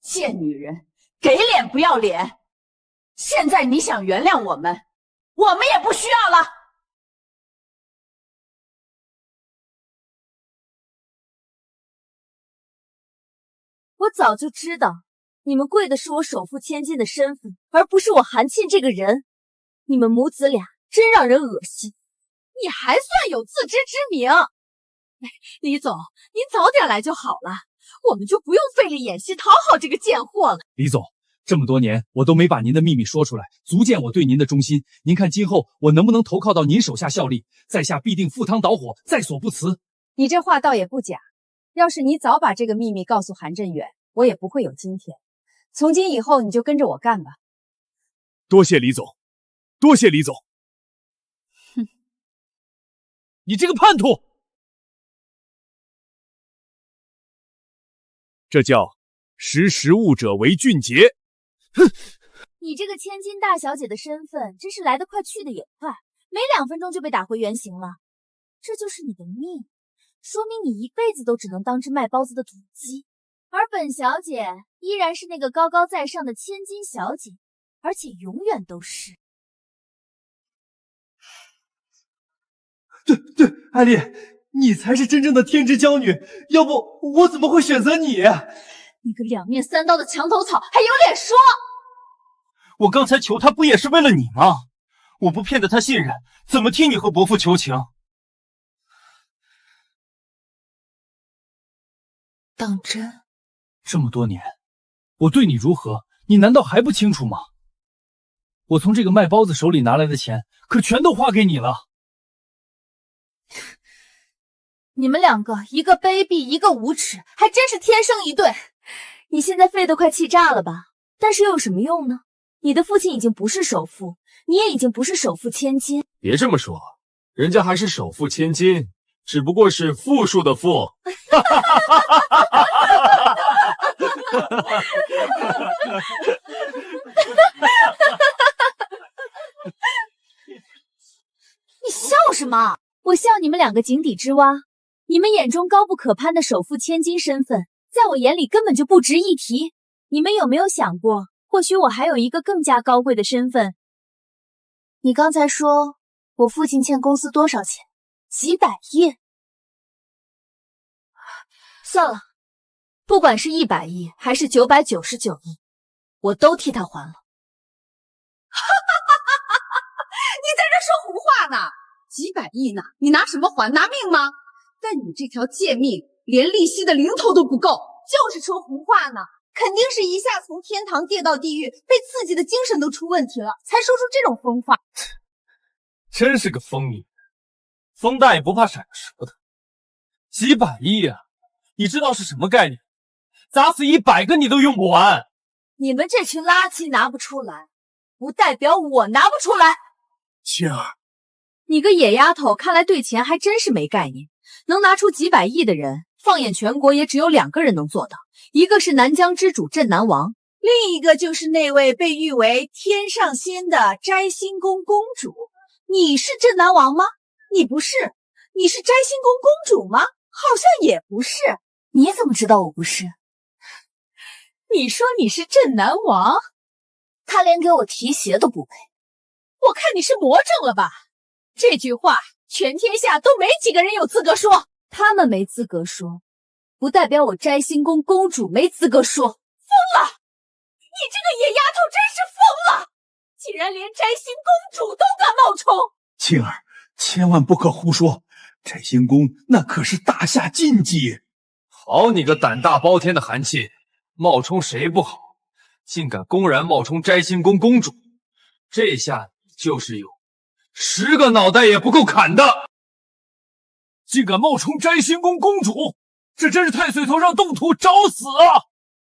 贱女人，给脸不要脸！现在你想原谅我们，我们也不需要了。我早就知道，你们贵的是我首富千金的身份，而不是我韩沁这个人。你们母子俩真让人恶心。你还算有自知之明。李总，您早点来就好了，我们就不用费力演戏讨好这个贱货了。李总，这么多年我都没把您的秘密说出来，足见我对您的忠心。您看今后我能不能投靠到您手下效力，在下必定赴汤蹈火，在所不辞。你这话倒也不假，要是你早把这个秘密告诉韩振远，我也不会有今天。从今以后你就跟着我干吧。多谢李总，多谢李总。哼，你这个叛徒！这叫识时务者为俊杰。哼，你这个千金大小姐的身份真是来得快去得也快，没2分钟就被打回原形了。这就是你的命，说明你一辈子都只能当只卖包子的土鸡。而本小姐依然是那个高高在上的千金小姐，而且永远都是。对，艾丽，你才是真正的天之娇女，要不我怎么会选择你？你个2面3刀的墙头草，还有脸说？我刚才求他不也是为了你吗？我不骗得他信任，怎么替你和伯父求情？当真？这么多年，我对你如何，你难道还不清楚吗？我从这个卖包子手里拿来的钱，可全都花给你了。你们两个，一个卑鄙，一个无耻，还真是天生一对。你现在肺都快气炸了吧？但是又有什么用呢？你的父亲已经不是首富，你也已经不是首富千金。别这么说，人家还是首富千金，只不过是负数的负。你笑什么？我笑你们两个井底之蛙。你们眼中高不可攀的首富千金身份，在我眼里根本就不值一提。你们有没有想过，或许我还有一个更加高贵的身份？你刚才说我父亲欠公司多少钱？几百亿？算了，不管是100亿还是999亿，我都替他还了。你在这说胡话呢？几百亿呢？你拿什么还？拿命吗？但你这条贱命，连利息的零头都不够。就是说胡话呢，肯定是一下从天堂跌到地狱，被刺激的精神都出问题了，才说出这种疯话。真是个疯女人，风大也不怕闪个舌头。几百亿啊，你知道是什么概念？砸死100个你都用不完。你们这群垃圾拿不出来，不代表我拿不出来。青儿，你个野丫头，看来对钱还真是没概念。能拿出几百亿的人，放眼全国也只有2个人能做到，一个是南疆之主镇南王，另一个就是那位被誉为天上仙的摘星宫公主。你是镇南王吗？你不是。你是摘星宫公主吗？好像也不是。你怎么知道我不是？你说你是镇南王，他连给我提鞋都不配。我看你是魔怔了吧？这句话全天下都没几个人有资格说。他们没资格说，不代表我摘星宫公主没资格说。疯了！你这个野丫头真是疯了！竟然连摘星公主都敢冒充！青儿，千万不可胡说，摘星宫那可是大夏禁忌。好你个胆大包天的韩信，冒充谁不好，竟敢公然冒充摘星宫公主，这下就是有10个脑袋也不够砍的。竟敢冒充摘星宫公主，这真是太岁头上动土，找死啊！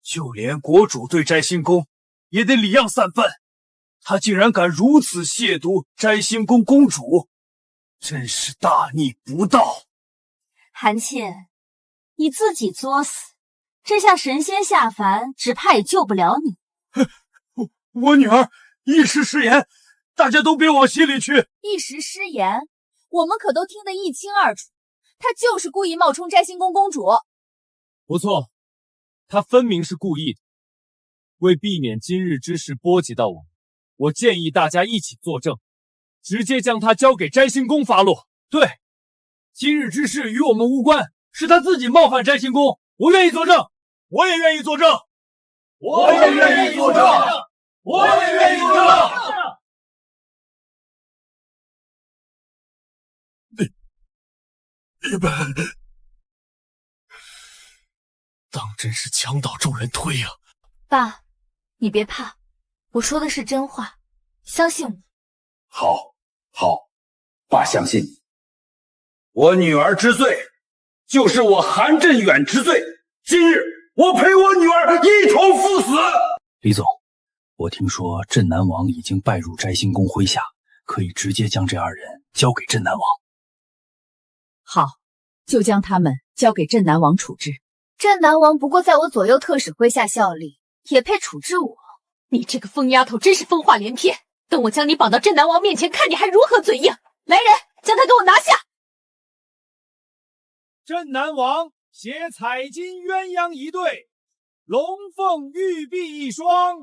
就连国主对摘星宫也得礼让三分，他竟然敢如此亵渎摘星宫公主，真是大逆不道。韩沁，你自己作死，这下神仙下凡，只怕也救不了你。我女儿一时失言，大家都别往心里去。一时失言，我们可都听得一清二楚。他就是故意冒充摘星宫公主。不错，他分明是故意的。为避免今日之事波及到我们，我建议大家一起作证，直接将他交给摘星宫发落。对，今日之事与我们无关，是他自己冒犯摘星宫。我愿意作证，我也愿意作证，我也愿意作证，我也愿意作证。你们当真是墙倒众人推呀！爸，你别怕，我说的是真话，相信我。好，爸相信你。我女儿之罪，就是我韩振远之罪。今日我陪我女儿一同赴死。李总，我听说镇南王已经拜入摘星宫麾下，可以直接将这2人交给镇南王。好，就将他们交给镇南王处置。镇南王不过在我左右特使麾下效力，也配处置我？你这个疯丫头真是疯话连篇！等我将你绑到镇南王面前，看你还如何嘴硬！来人，将他给我拿下！镇南王携彩金鸳鸯1对，龙凤玉璧1双，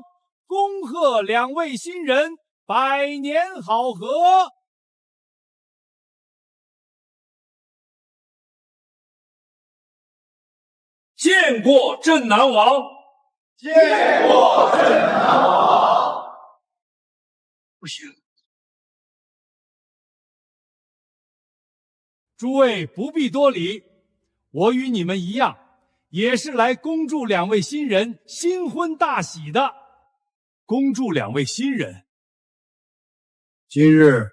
恭贺2位新人百年好合。见过镇南王，见过镇南王。不行。诸位不必多礼，我与你们一样，也是来恭祝两位新人新婚大喜的。恭祝两位新人。今日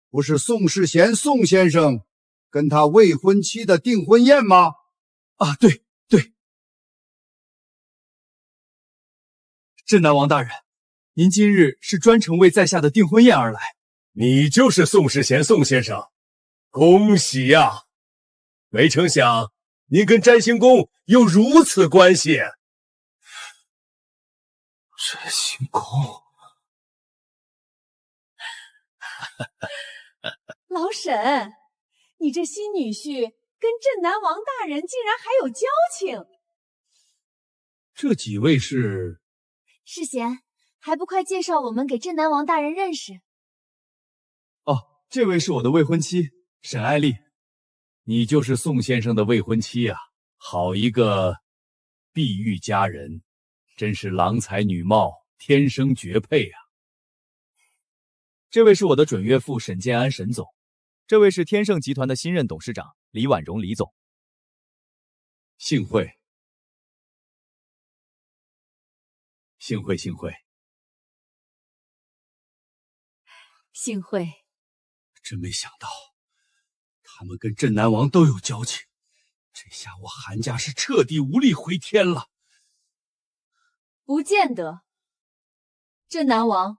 不是宋世贤宋先生跟他未婚妻的订婚宴吗？啊，对对。镇南王大人，您今日是专程为在下的订婚宴而来。你就是宋世贤宋先生，恭喜呀！没成想您跟摘星宫有如此关系。摘星宫。老沈，你这新女婿跟镇南王大人竟然还有交情。这几位是？世贤，还不快介绍我们给镇南王大人认识？哦，这位是我的未婚妻沈爱丽。你就是宋先生的未婚妻啊，好一个碧玉佳人，真是郎才女貌，天生绝配啊。这位是我的准岳父沈建安沈总，这位是天盛集团的新任董事长李婉容李总。幸会，幸会，幸会，幸会。真没想到，他们跟镇南王都有交情，这下我韩家是彻底无力回天了。不见得，镇南王，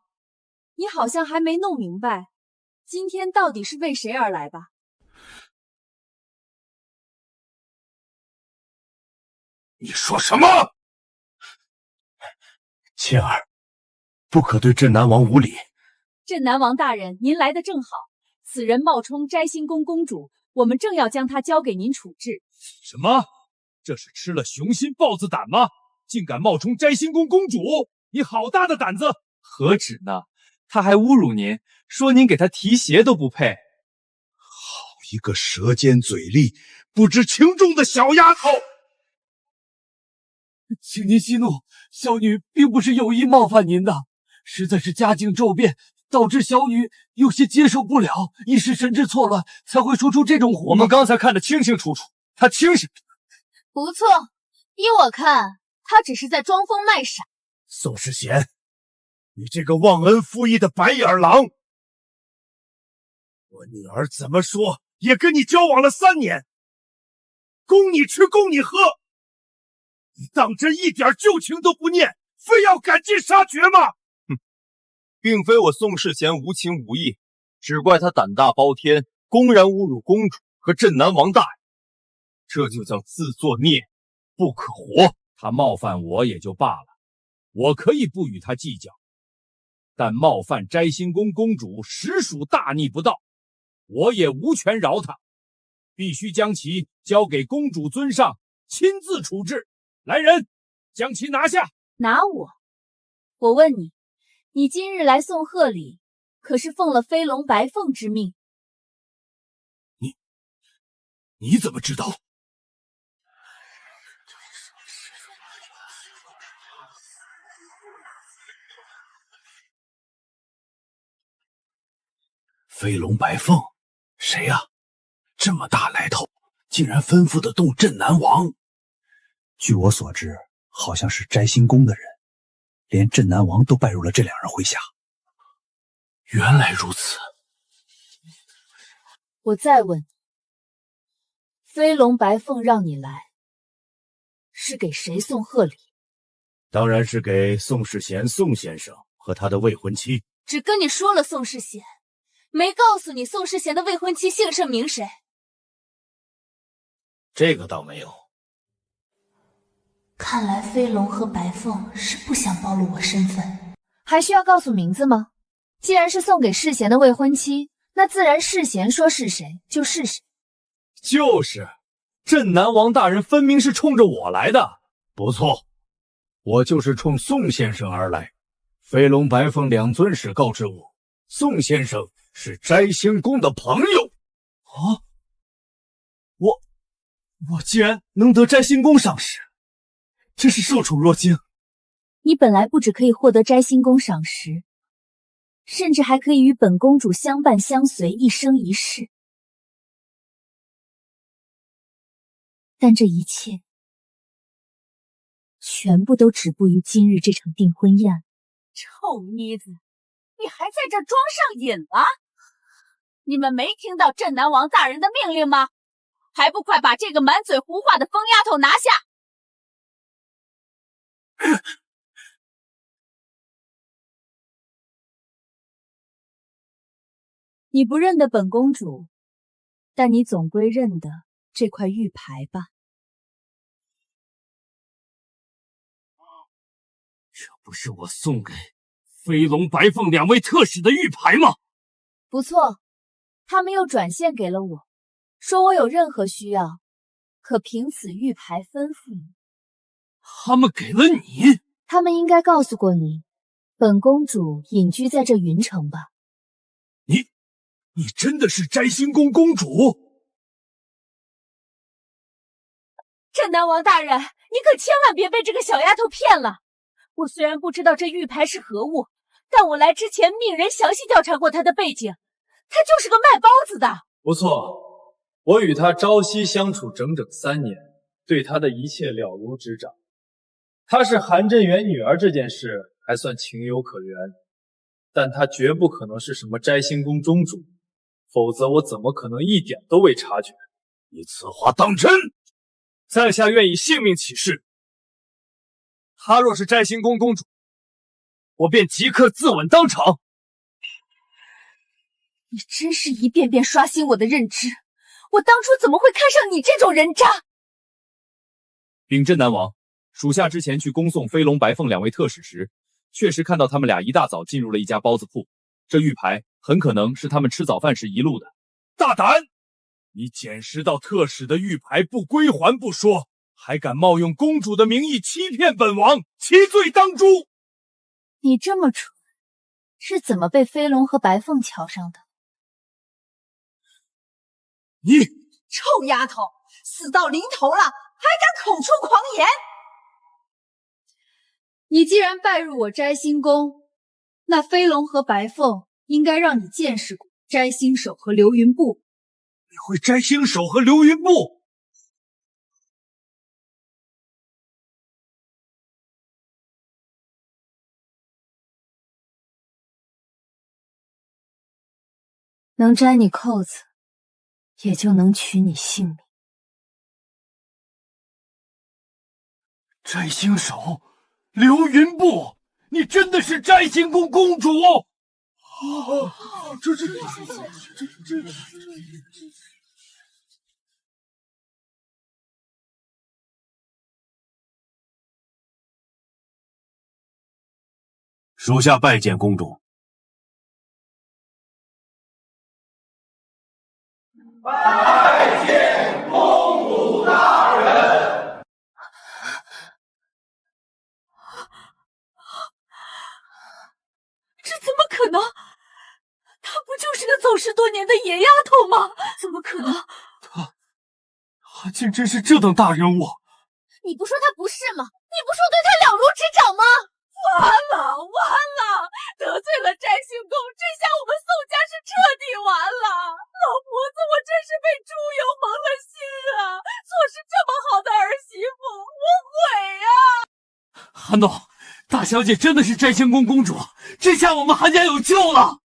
你好像还没弄明白，今天到底是为谁而来吧？你说什么？倩儿，不可对镇南王无礼。镇南王大人，您来的正好，此人冒充摘星宫公主，我们正要将他交给您处置。什么？这是吃了雄心豹子胆吗？竟敢冒充摘星宫公主！你好大的胆子！何止呢？他还侮辱您，说您给他提鞋都不配。好一个舌尖嘴利、不知轻重的小丫头！请您息怒，小女并不是有意冒犯您的，实在是家境骤变，导致小女有些接受不了，一时神志错乱，才会说出这种话。我们刚才看得清清楚楚，他清醒着。不错，依我看，他只是在装疯卖傻。宋世贤，你这个忘恩负义的白眼狼！我女儿怎么说也跟你交往了3年，供你吃供你喝，你当真一点旧情都不念，非要赶尽杀绝吗？哼，并非我宋世贤无情无义，只怪他胆大包天，公然侮辱公主和镇南王大人，这就叫自作孽不可活。他冒犯我也就罢了，我可以不与他计较，但冒犯摘星宫公主实属大逆不道，我也无权饶他，必须将其交给公主尊上亲自处置。来人，将其拿下！拿我？我问你，你今日来送贺礼，可是奉了飞龙白凤之命？你怎么知道？飞龙白凤，谁呀？这么大来头，竟然吩咐得动镇南王。据我所知，好像是摘星宫的人，连镇南王都拜入了这两人麾下。原来如此。我再问，飞龙白凤让你来，是给谁送贺礼？当然是给宋世贤宋先生和他的未婚妻。只跟你说了宋世贤，没告诉你宋世贤的未婚妻姓甚名谁。这个倒没有。看来飞龙和白凤是不想暴露我身份，还需要告诉名字吗？既然是送给世贤的未婚妻，那自然世贤说是谁就是谁。就是，镇南王大人分明是冲着我来的。不错，我就是冲宋先生而来。飞龙白凤两尊使告知我，宋先生是摘星宫的朋友。啊！我既然能得摘星宫赏识，真是受宠若惊。你本来不只可以获得摘星宫赏识，甚至还可以与本公主相伴相随，一生一世。但这一切全部都止步于今日这场订婚宴。臭妮子，你还在这装上瘾了？你们没听到镇南王大人的命令吗？还不快把这个满嘴胡话的疯丫头拿下！你不认得本公主，但你总归认得这块玉牌吧？这不是我送给飞龙白凤两位特使的玉牌吗？不错，他们又转献给了我，说我有任何需要，可凭此玉牌吩咐你。他们给了你？他们应该告诉过你，本公主隐居在这云城吧？你真的是摘星宫公主？镇南王大人，你可千万别被这个小丫头骗了。我虽然不知道这玉牌是何物，但我来之前命人详细调查过她的背景，她就是个卖包子的。不错，我与她朝夕相处整整3年，对她的一切了如指掌。她是韩振元女儿这件事还算情有可原，但她绝不可能是什么摘星宫中主，否则我怎么可能一点都未察觉？你此话当真？在下愿以性命起誓，她若是摘星宫公主，我便即刻自刎当场。你真是一遍遍刷新我的认知，我当初怎么会看上你这种人渣？禀镇南王，属下之前去恭送飞龙白凤两位特使时，确实看到他们俩一大早进入了一家包子铺，这玉牌很可能是他们吃早饭时遗落的。大胆！你捡拾到特使的玉牌不归还不说，还敢冒用公主的名义欺骗本王，其罪当诛！你这么蠢，是怎么被飞龙和白凤瞧上的？你臭丫头，死到临头了，还敢口出狂言！你既然拜入我摘星宫，那飞龙和白凤应该让你见识过摘星手和流云步。你会摘星手和流云步？能摘你扣子，也就能取你性命。摘星手，流云步，你真的是摘星宫公主？这属下拜见公主。拜见公主大人。这怎么可能？她不就是个走失多年的野丫头吗？怎么可能？她竟真是这等大人物！你不说她不是吗？你不说对她了如指掌吗？完了完了，得罪了摘星宫，这下我们宋家是彻底完了。老婆子，我真是被猪油蒙了心啊！错失这么好的儿媳妇，我悔啊！韩董，大小姐真的是摘星宫公主，这下我们韩家有救了。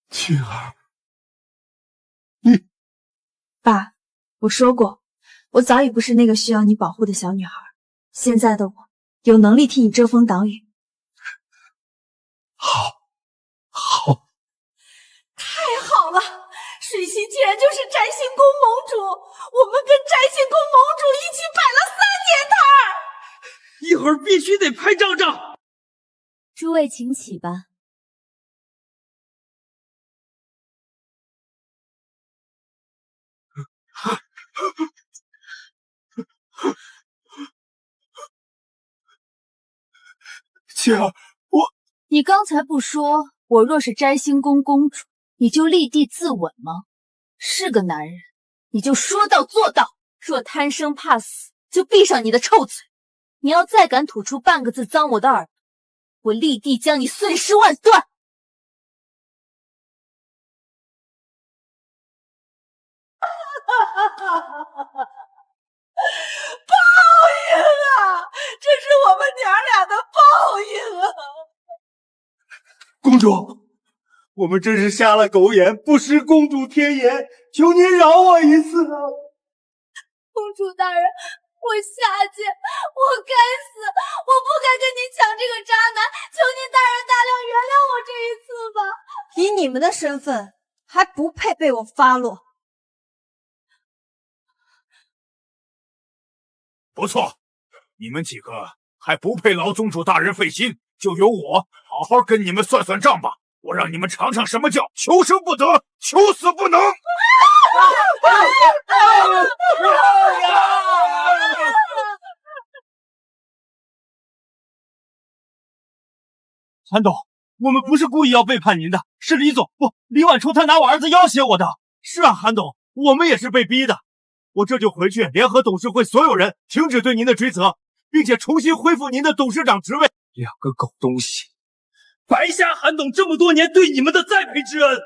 青儿，爸，我说过，我早已不是那个需要你保护的小女孩，现在的我有能力替你遮风挡雨。好，太好了！水星竟然就是摘星宫盟主，我们跟摘星宫盟主一起摆了3年摊儿，一会儿必须得拍照照。诸位请起吧。青儿，你刚才不说我若是摘星宫公主，你就立地自刎吗？是个男人，你就说到做到。若贪生怕死，就闭上你的臭嘴。你要再敢吐出半个字脏我的耳朵，我立地将你碎尸万段！报应啊！这是我们娘俩的报应啊！公主，我们真是瞎了狗眼，不识公主天颜，求您饶我一次啊！公主大人，我下贱，我该死，我不该跟您抢这个渣男，求您大人大量原谅我这一次吧。以你们的身份，还不配被我发落。不错，你们几个还不配劳宗主大人费心，就由我好好跟你们算算账吧。我让你们尝尝什么叫求生不得，求死不能。韩董，我们不是故意要背叛您的，是李总李婉初他拿我儿子要挟我的。是啊，韩董，我们也是被逼的。我这就回去联合董事会所有人停止对您的追责，并且重新恢复您的董事长职位。两个狗东西，白瞎韩董这么多年对你们的栽培之恩。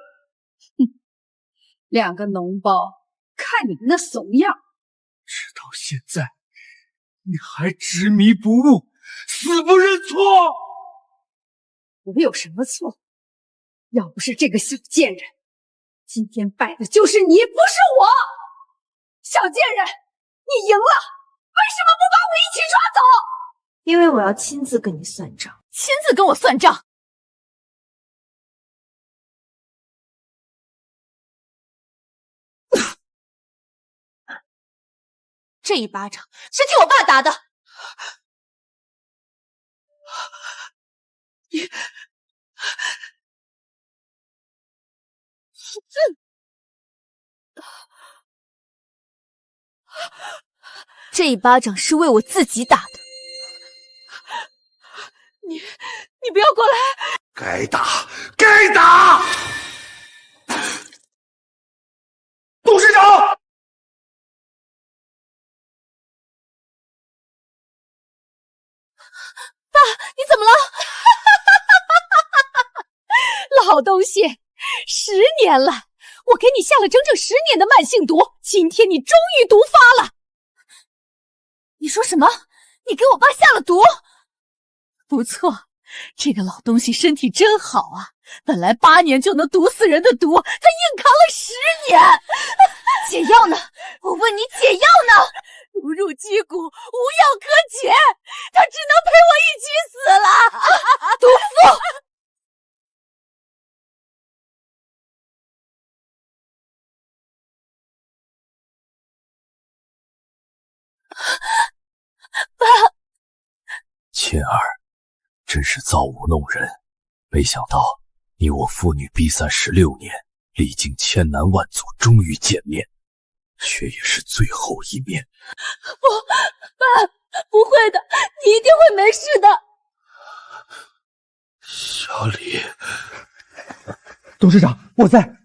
两个脓包，看你们那怂样，直到现在你还执迷不悟，死不认错。我有什么错？要不是这个小贱人，今天败的就是你，不是我。小贱人，你赢了，为什么不把我一起抓走？因为我要亲自跟你算账。亲自跟我算账？这一巴掌是替我爸打的。你这一巴掌是为我自己打的。你不要过来！该打，该打！董事长，爸，你怎么了？老东西，10年了，我给你下了整整10年的慢性毒，今天你终于毒发了。你说什么？你给我爸下了毒？不错，这个老东西身体真好啊！本来8年就能毒死人的毒，他硬扛了10年。解药呢？我问你，解药呢？毒入肌骨，无药可解，他只能陪我一起死了。毒妇！爸，倩儿，真是造物弄人！没想到你我父女逼散16年，历经千难万阻，终于见面，却也是最后一面。爸，不会的，你一定会没事的。小李，董事长，我在。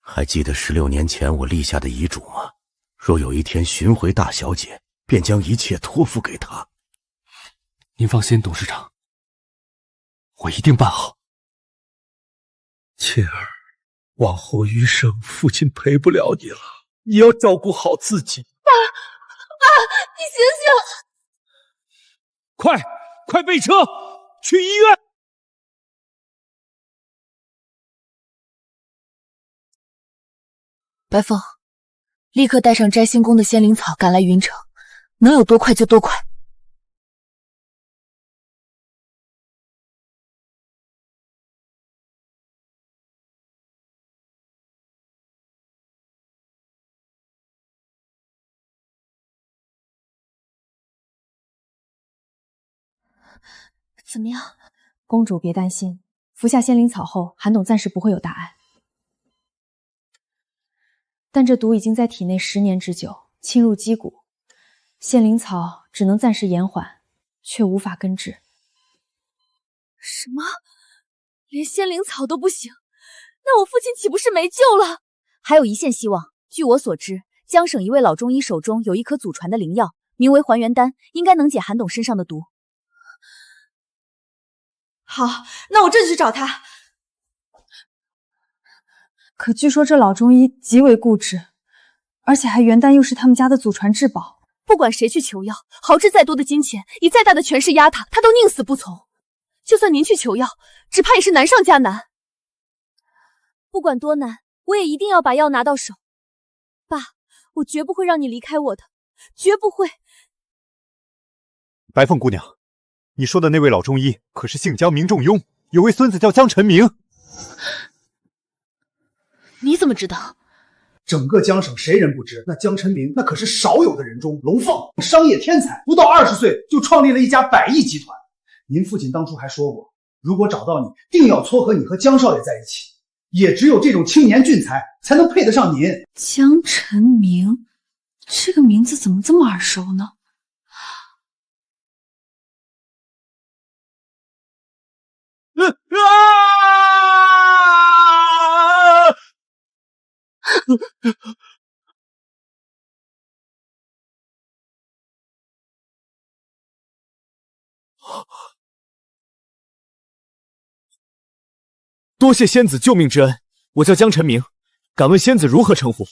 还记得16年前我立下的遗嘱吗？若有一天寻回大小姐，便将一切托付给她。您放心，董事长，我一定办好。倩儿，往后余生父亲陪不了你了，你要照顾好自己。爸，你醒醒！快备车，去医院！白凤，立刻带上摘星宫的仙灵草赶来云城，能有多快就多快。怎么样？公主别担心，服下仙灵草后，韩董暂时不会有大碍。但这毒已经在体内10年之久，侵入肌骨，仙灵草只能暂时延缓，却无法根治。什么？连仙灵草都不行？那我父亲岂不是没救了？还有一线希望。据我所知，江省一位老中医手中有一颗祖传的灵药，名为还原丹，应该能解韩董身上的毒。好，那我这就去找他。可据说这老中医极为固执，而且还元丹又是他们家的祖传至宝。不管谁去求药，豪掷再多的金钱，以再大的权势压他，他都宁死不从。就算您去求药，只怕也是难上加难。不管多难，我也一定要把药拿到手。爸，我绝不会让你离开我的，绝不会。白凤姑娘，你说的那位老中医可是姓江名仲庸，有位孙子叫江晨明。你怎么知道？整个江省谁人不知？那江晨明那可是少有的人中龙凤，商业天才，不到20岁就创立了一家100亿集团。您父亲当初还说过，如果找到你，定要撮合你和江少爷在一起。也只有这种青年俊才才能配得上您。江晨明，这个名字怎么这么耳熟呢？多谢仙子救命之恩，我叫江晨明，敢问仙子如何称呼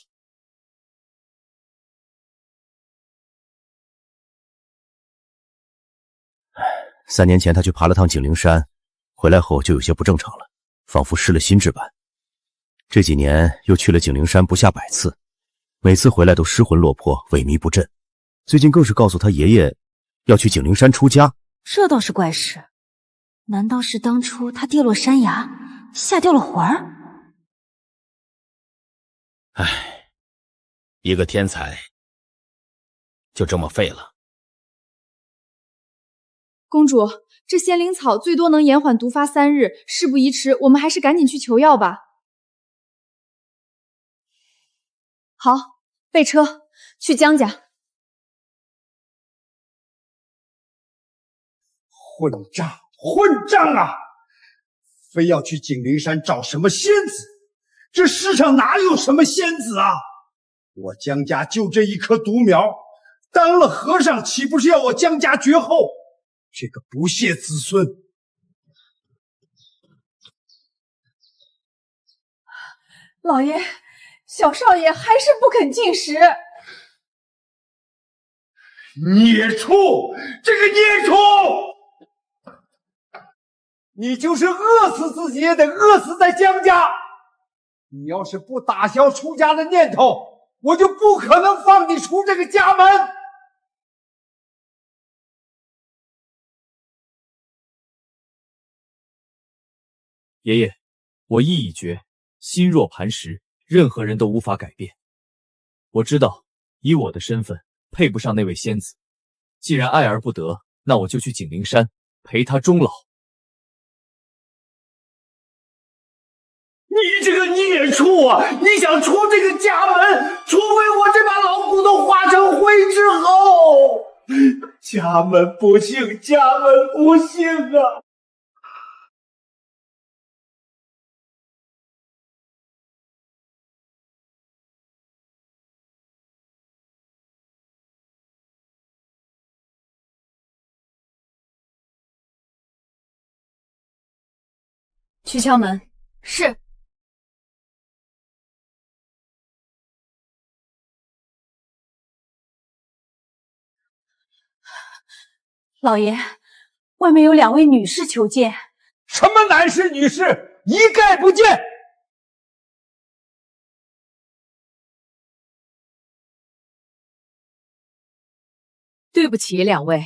？3年前他去爬了趟景灵山，回来后就有些不正常了，仿佛失了心智般。这几年又去了景灵山不下100次，每次回来都失魂落魄，萎靡不振。最近更是告诉他爷爷要去景灵山出家。这倒是怪事，难道是当初他跌落山崖，吓掉了魂儿？唉，一个天才就这么废了。公主，这仙灵草最多能延缓毒发3日，事不宜迟，我们还是赶紧去求药吧。好，备车，去江家。混账，混账啊！非要去景灵山找什么仙子？这世上哪有什么仙子啊？我江家就这一棵独苗，当了和尚岂不是要我江家绝后？这个不孝子孙！老爷，小少爷还是不肯进食。孽畜！这个孽畜！你就是饿死自己也得饿死在江家！你要是不打消出家的念头，我就不可能放你出这个家门！爷爷，我意已决，心若磐石，任何人都无法改变。我知道，以我的身份，配不上那位仙子。既然爱而不得，那我就去景灵山陪她终老。你这个孽畜啊！你想出这个家门，除非我这把老骨头化成灰之后。家门不幸，家门不幸啊！去敲门。是。老爷，外面有2位女士求见。什么男士女士，一概不见。对不起2位，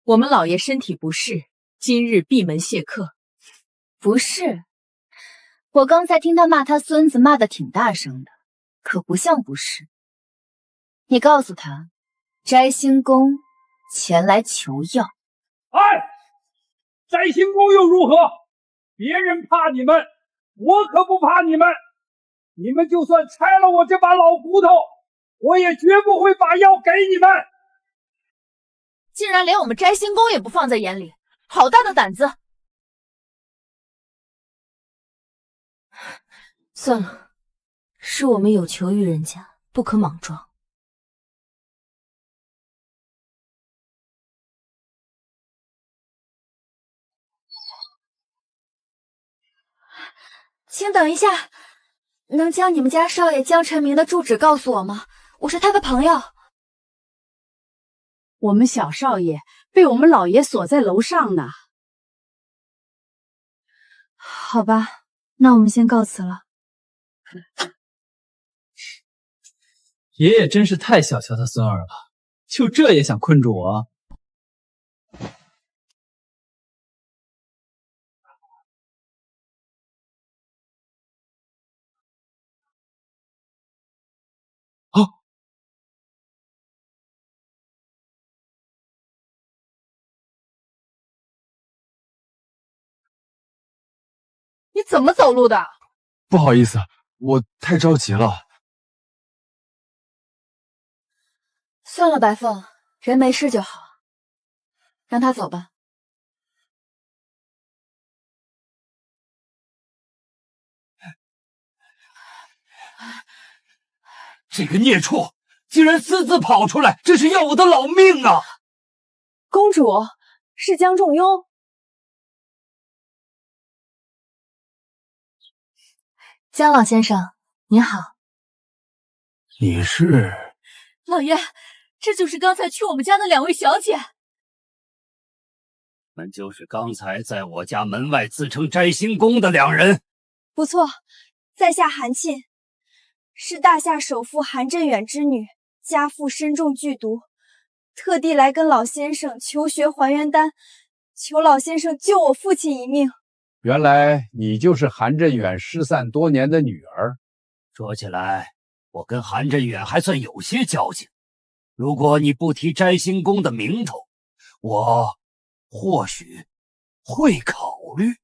我们老爷身体不适，今日闭门谢客。不是，我刚才听他骂他孙子骂得挺大声的，可不像不是。你告诉他，摘星宫前来求药。哎，摘星宫又如何？别人怕你们，我可不怕你们。你们就算拆了我这把老骨头，我也绝不会把药给你们。竟然连我们摘星宫也不放在眼里，好大的胆子！算了，是我们有求于人家，不可莽撞。请等一下，能将你们家少爷江晨明的住址告诉我吗？我是他的朋友。我们小少爷被我们老爷锁在楼上呢。好吧，那我们先告辞了。爷爷真是太小瞧他孙儿了，就这也想困住我？你怎么走路的？不好意思，我太着急了。算了，白凤，人没事就好，让他走吧。这个孽畜竟然私自跑出来，这是要我的老命啊！公主，是江仲雍。江老先生，您好。你是？老爷，这就是刚才去我们家的2位小姐。们就是刚才在我家门外自称摘星宫的2人。不错，在下韩沁，是大夏首富韩振远之女，家父身中剧毒，特地来跟老先生求学还原丹，求老先生救我父亲一命。原来你就是韩振远失散多年的女儿。说起来，我跟韩振远还算有些交情。如果你不提摘星宫的名头，我或许会考虑。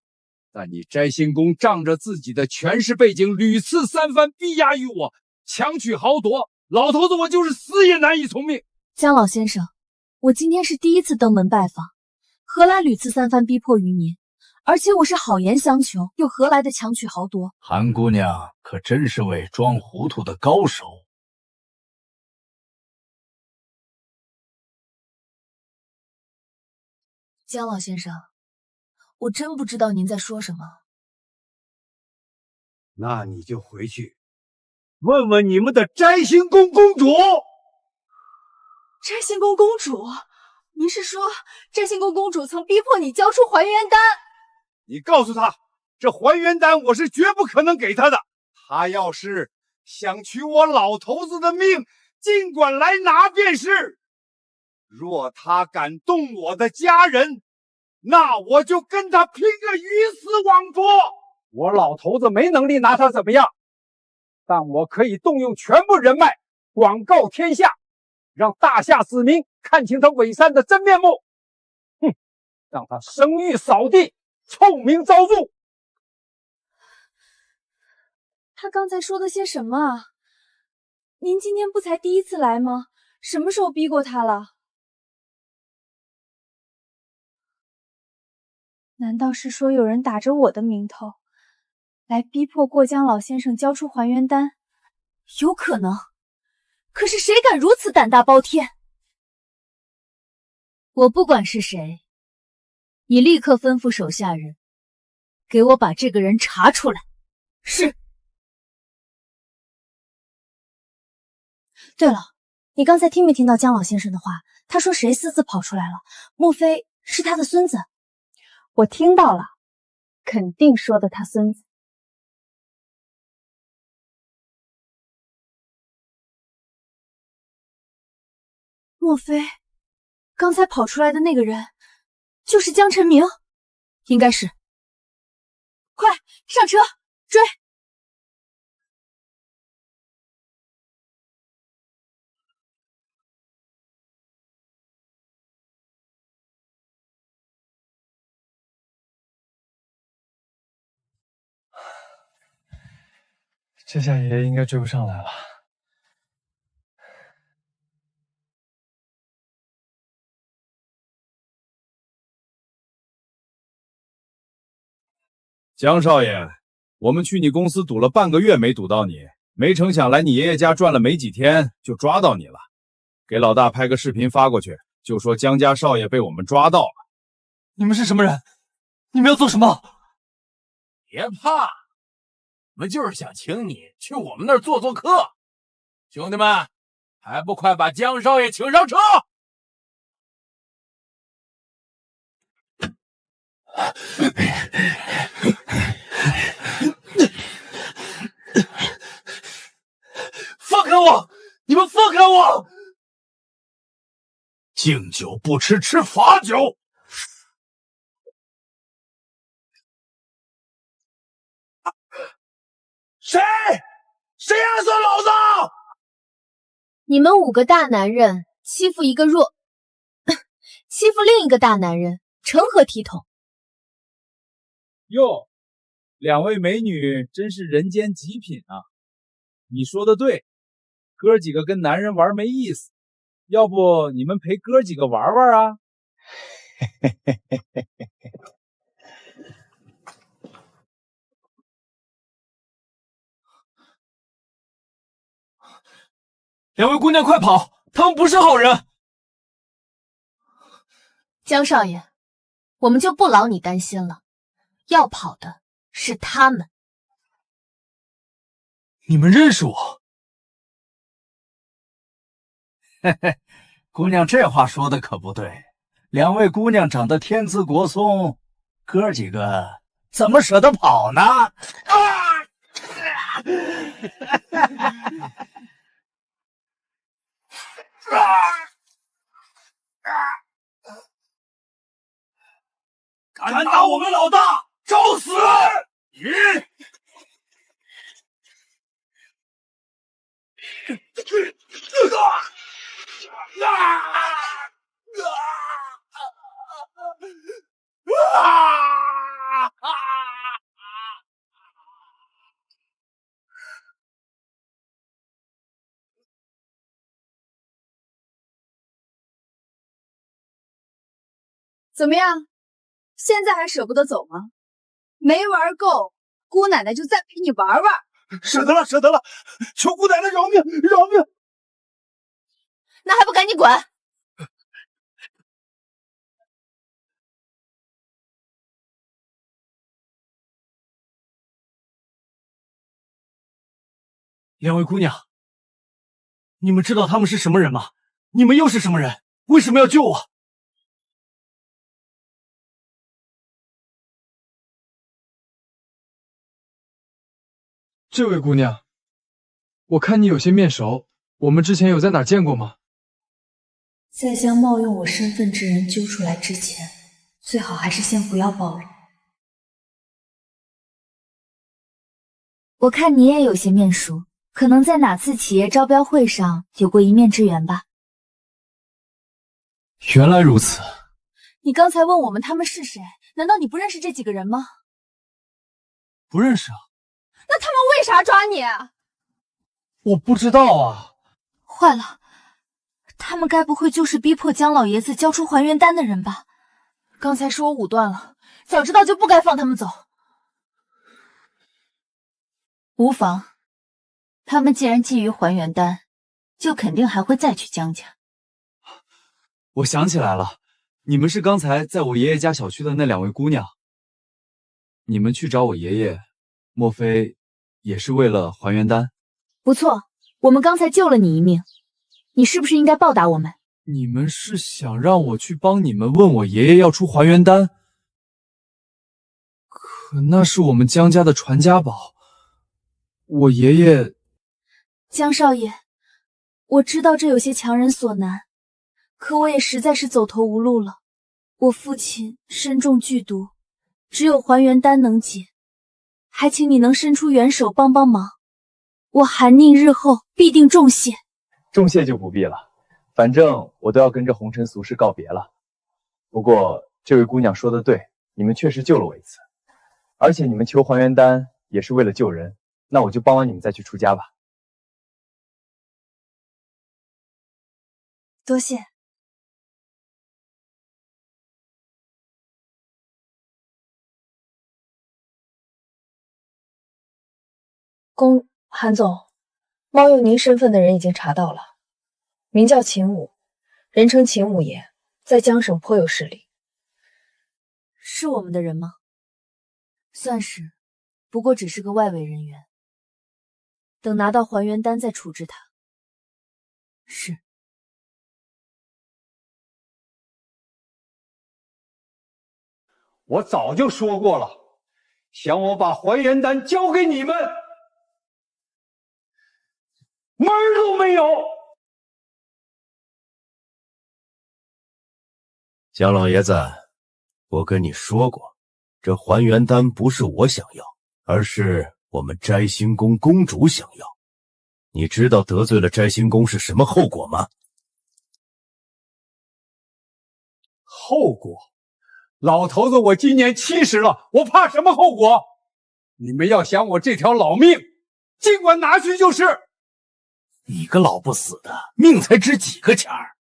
但你摘星宫仗着自己的权势背景，屡次3番逼压于我，强取豪夺，老头子我就是死也难以从命。江老先生，我今天是第一次登门拜访，何来屡次3番逼迫于您？而且我是好言相求，又何来的强取豪夺？韩姑娘可真是位装糊涂的高手。江老先生，我真不知道您在说什么。那你就回去问问你们的摘星宫公主。摘星宫公主？您是说摘星宫公主曾逼迫你交出还原丹？你告诉他，这还原丹我是绝不可能给他的。他要是想取我老头子的命，尽管来拿便是。若他敢动我的家人，那我就跟他拼个鱼死网破。我老头子没能力拿他怎么样，但我可以动用全部人脉，广告天下，让大夏子民看清他伪善的真面目。哼，让他声誉扫地，臭名昭著。他刚才说的些什么啊？您今天不才第一次来吗？什么时候逼过他了？难道是说有人打着我的名头，来逼迫过江老先生交出还原丹？有可能，可是谁敢如此胆大包天？我不管是谁，你立刻吩咐手下人，给我把这个人查出来。是。对了，你刚才听没听到江老先生的话？他说谁私自跑出来了？莫非是他的孙子？我听到了，肯定说的他孙子。莫非刚才跑出来的那个人就是江晨明？应该是。快上车追！这下爷爷应该追不上来了。江少爷，我们去你公司堵了半个月没堵到你，没成想来你爷爷家转了没几天就抓到你了。给老大拍个视频发过去，就说江家少爷被我们抓到了。你们是什么人？你们要做什么？别怕，们就是想请你去我们那儿做客。兄弟们，还不快把江少爷请上车！放开我！你们放开我！敬酒不吃吃罚酒。谁暗算老子？你们5个大男人欺负一个欺负另一个大男人，成何体统？哟，两位美女真是人间极品啊！你说的对，哥几个跟男人玩没意思，要不你们陪哥几个玩玩啊？两位姑娘快跑，他们不是好人。江少爷，我们就不劳你担心了，要跑的是他们。你们认识我？嘿嘿，姑娘这话说的可不对，两位姑娘长得天姿国松，哥几个怎么舍得跑呢？敢打我们老大，找死！怎么样？现在还舍不得走吗？没玩够，姑奶奶就再陪你玩玩。舍得了，舍得了，求姑奶奶饶命，饶命！那还不赶紧滚！两位姑娘，你们知道他们是什么人吗？你们又是什么人？为什么要救我？这位姑娘，我看你有些面熟，我们之前有在哪儿见过吗？在将冒用我身份之人揪出来之前，最好还是先不要报人。我看你也有些面熟，可能在哪次企业招标会上有过一面之缘吧？原来如此。你刚才问我们他们是谁，难道你不认识这几个人吗？不认识啊。那他们为啥抓你？我不知道啊。坏了，他们该不会就是逼迫江老爷子交出还原丹的人吧？刚才是我武断了，早知道就不该放他们走。无妨，他们既然觊觎还原丹，就肯定还会再去江家。我想起来了，你们是刚才在我爷爷家小区的那两位姑娘。你们去找我爷爷，莫非也是为了还原丹？不错，我们刚才救了你一命，你是不是应该报答我们？你们是想让我去帮你们问我爷爷要出还原丹？可那是我们江家的传家宝，我爷爷……江少爷，我知道这有些强人所难，可我也实在是走投无路了。我父亲身中剧毒，只有还原丹能解，还请你能伸出援手帮帮忙。我韩宁日后必定重谢。重谢就不必了，反正我都要跟着红尘俗世告别了。不过这位姑娘说的对，你们确实救了我一次，而且你们求还原丹也是为了救人，那我就帮完你们再去出家吧。多谢。韩总，冒用您身份的人已经查到了，名叫秦武，人称秦五爷，在江省颇有势力。是我们的人吗？算是，不过只是个外围人员。等拿到还原丹再处置他。是。我早就说过了，想我把还原丹交给你们，门儿都没有。江老爷子，我跟你说过，这还原丹不是我想要，而是我们摘星宫公主想要。你知道得罪了摘星宫是什么后果吗？后果？老头子，我今年70了，我怕什么后果？你们要想我这条老命，尽管拿去就是。你个老不死的，命才值几个钱儿？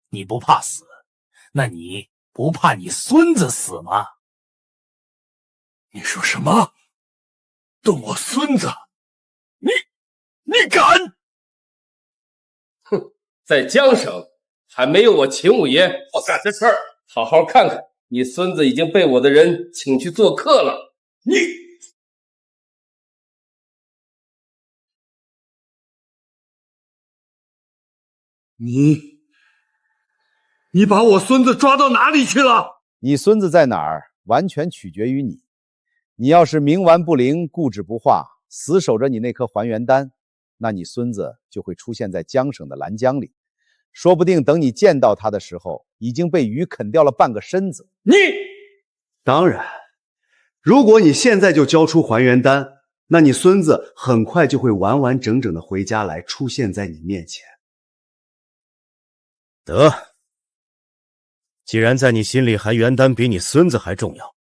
你不怕死，那你不怕你孙子死吗？你说什么？动我孙子？你敢？哼，在江省还没有我秦五爷我干的事儿。好好看看，你孙子已经被我的人请去做客了。你把我孙子抓到哪里去了？你孙子在哪儿，完全取决于你。你要是冥顽不灵、固执不化，死守着你那颗还原丹，那你孙子就会出现在江省的兰江里，说不定等你见到他的时候，已经被鱼啃掉了半个身子。当然，如果你现在就交出还原丹，那你孙子很快就会完完整整的回家来，出现在你面前。得，既然在你心里还原丹比你孙子还重要，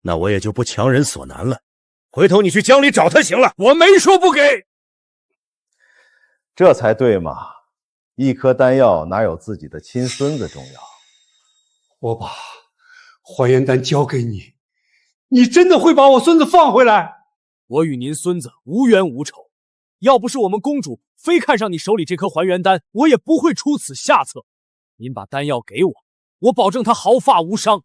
那我也就不强人所难了。回头你去江里找他行了。我没说不给。这才对嘛，一颗丹药哪有自己的亲孙子重要？我把还原丹交给你，你真的会把我孙子放回来？我与您孙子无冤无仇，要不是我们公主非看上你手里这颗还原丹，我也不会出此下策。您把丹药给我，我保证他毫发无伤。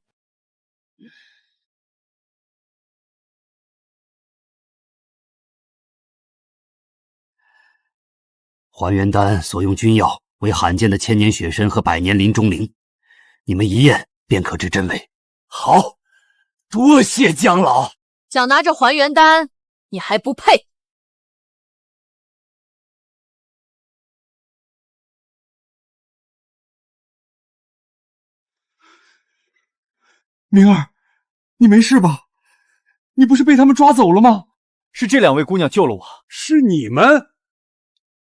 还原丹所用君药为罕见的千年雪参和百年林中灵，你们一验便可知真伪。好，多谢江老。想拿着还原丹，你还不配。明儿，你没事吧？你不是被他们抓走了吗？是这2位姑娘救了我。是你们？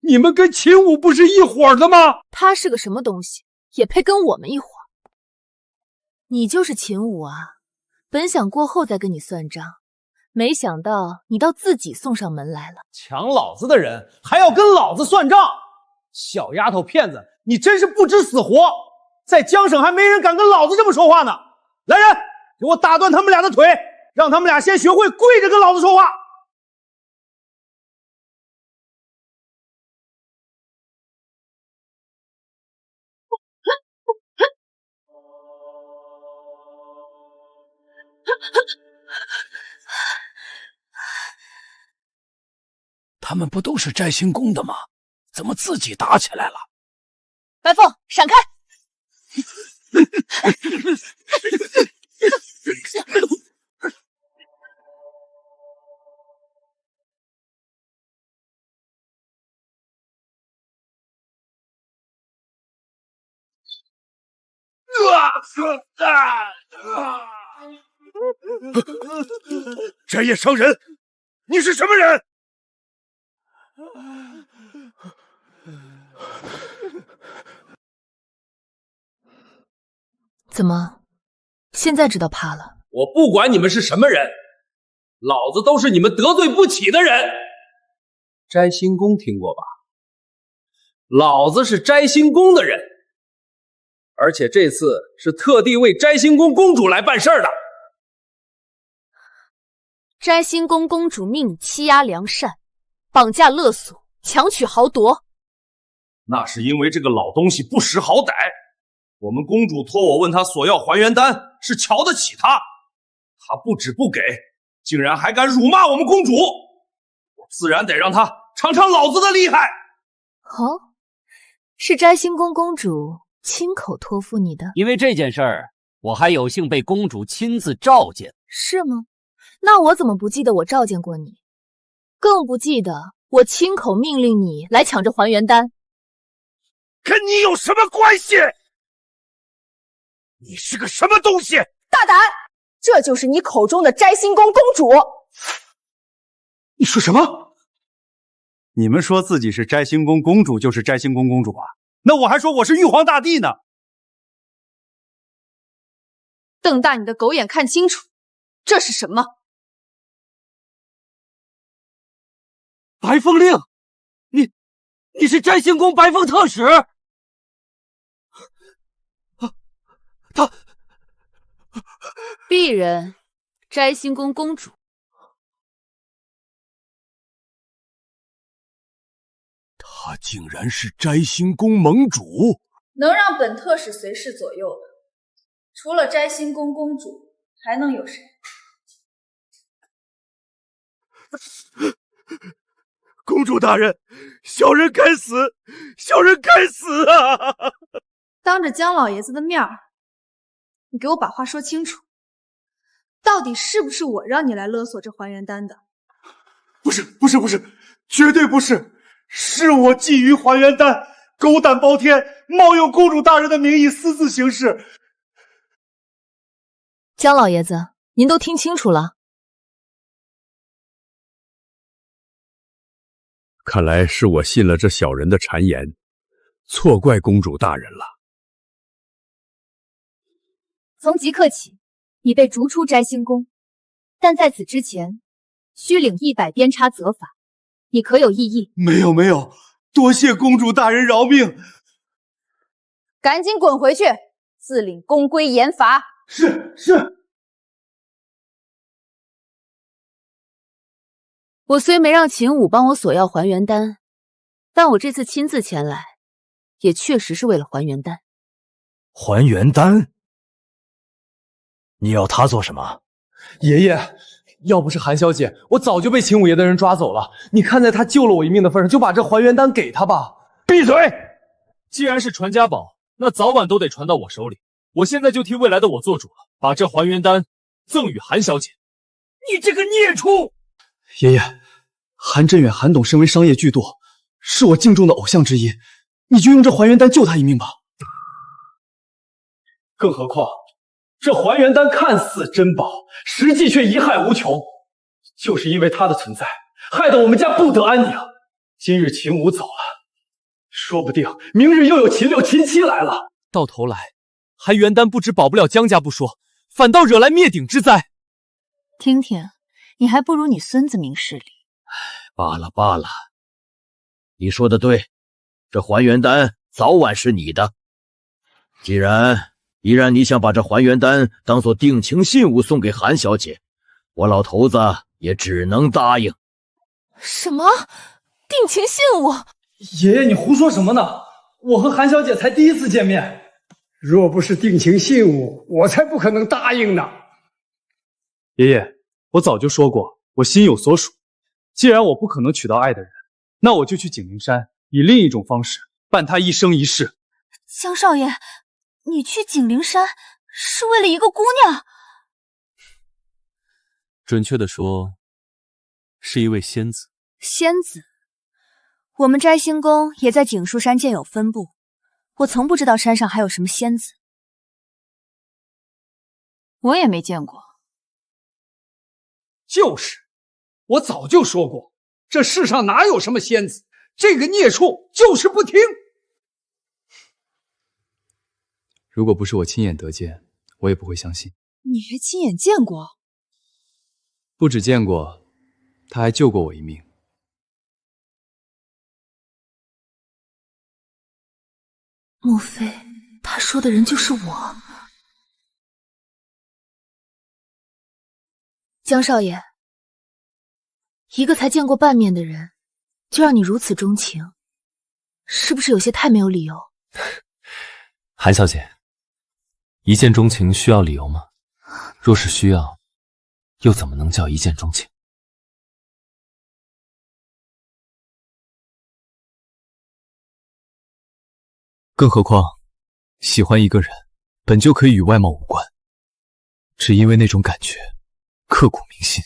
你们跟秦武不是一伙的吗？他是个什么东西，也配跟我们一伙？你就是秦武啊！本想过后再跟你算账，没想到你倒自己送上门来了。抢老子的人还要跟老子算账，小丫头片子，你真是不知死活！在江省还没人敢跟老子这么说话呢！来人，给我打断他们俩的腿，让他们俩先学会跪着跟老子说话。他们不都是摘星宫的吗？怎么自己打起来了？白凤，闪开！摘叶商人，你是什么人？怎么，现在知道怕了？我不管你们是什么人，老子都是你们得罪不起的人。摘星宫听过吧？老子是摘星宫的人，而且这次是特地为摘星宫公主来办事的。摘星宫公主命你欺压良善，绑架勒索，强取豪夺。那是因为这个老东西不识好歹。我们公主托我问他索要还原丹，是瞧得起他。他不止不给，竟然还敢辱骂我们公主，我自然得让他尝尝老子的厉害。哦，是摘星宫公主亲口托付你的？因为这件事儿，我还有幸被公主亲自召见。是吗？那我怎么不记得我召见过你？更不记得我亲口命令你来抢这还原丹。跟你有什么关系？你是个什么东西？大胆！这就是你口中的摘星宫公主？你说什么？你们说自己是摘星宫公主就是摘星宫公主啊？那我还说我是玉皇大帝呢！瞪大你的狗眼看清楚，这是什么？白凤令，你是摘星宫白凤特使？鄙人摘星宫公主。她竟然是摘星宫盟主！能让本特使随侍左右的，除了摘星宫公主，还能有谁？公主大人，小人该死，小人该死啊！当着姜老爷子的面儿，你给我把话说清楚，到底是不是我让你来勒索这还原丹的？不是，绝对不是，是我觊觎还原丹，狗胆包天，冒用公主大人的名义私自行事。姜老爷子，您都听清楚了。看来是我信了这小人的谗言，错怪公主大人了。从即刻起，你被逐出摘星宫，但在此之前，需领100鞭叉责罚，你可有异议？没有，多谢公主大人饶命。赶紧滚回去，自领宫规严罚。是。我虽没让秦武帮我索要还原丹，但我这次亲自前来，也确实是为了还原丹。还原丹？你要他做什么？爷爷，要不是韩小姐，我早就被秦五爷的人抓走了。你看在他救了我一命的份上，就把这还原丹给他吧。闭嘴！既然是传家宝，那早晚都得传到我手里。我现在就替未来的我做主了，把这还原丹赠与韩小姐。你这个孽畜！爷爷，韩振远、韩董身为商业巨擘，是我敬重的偶像之一，你就用这还原丹救他一命吧。更何况，这还原丹看似珍宝，实际却贻害无穷。就是因为它的存在，害得我们家不得安宁。今日秦武走了，说不定明日又有秦六、秦七来了。到头来，还原丹不止保不了姜家不说，反倒惹来灭顶之灾。听听，你还不如你孙子明事理。罢了，你说的对，这还原丹早晚是你的。既然你想把这还原丹当做定情信物送给韩小姐，我老头子也只能答应。什么？定情信物？爷爷，你胡说什么呢？我和韩小姐才第一次见面。若不是定情信物，我才不可能答应呢。爷爷，我早就说过，我心有所属。既然我不可能娶到爱的人，那我就去景灵山，以另一种方式伴她一生一世。姜少爷，你去景灵山是为了一个姑娘？准确的说，是一位仙子。仙子？我们摘星宫也在景树山建有分部，我从不知道山上还有什么仙子。我也没见过。就是，我早就说过，这世上哪有什么仙子，这个孽畜就是不听。如果不是我亲眼得见，我也不会相信。你还亲眼见过？不只见过，他还救过我一命。莫非他说的人就是我？姜少爷，一个才见过半面的人，就让你如此钟情，是不是有些太没有理由？韩小姐，一见钟情需要理由吗？若是需要，又怎么能叫一见钟情？更何况，喜欢一个人本就可以与外貌无关，只因为那种感觉刻骨铭心。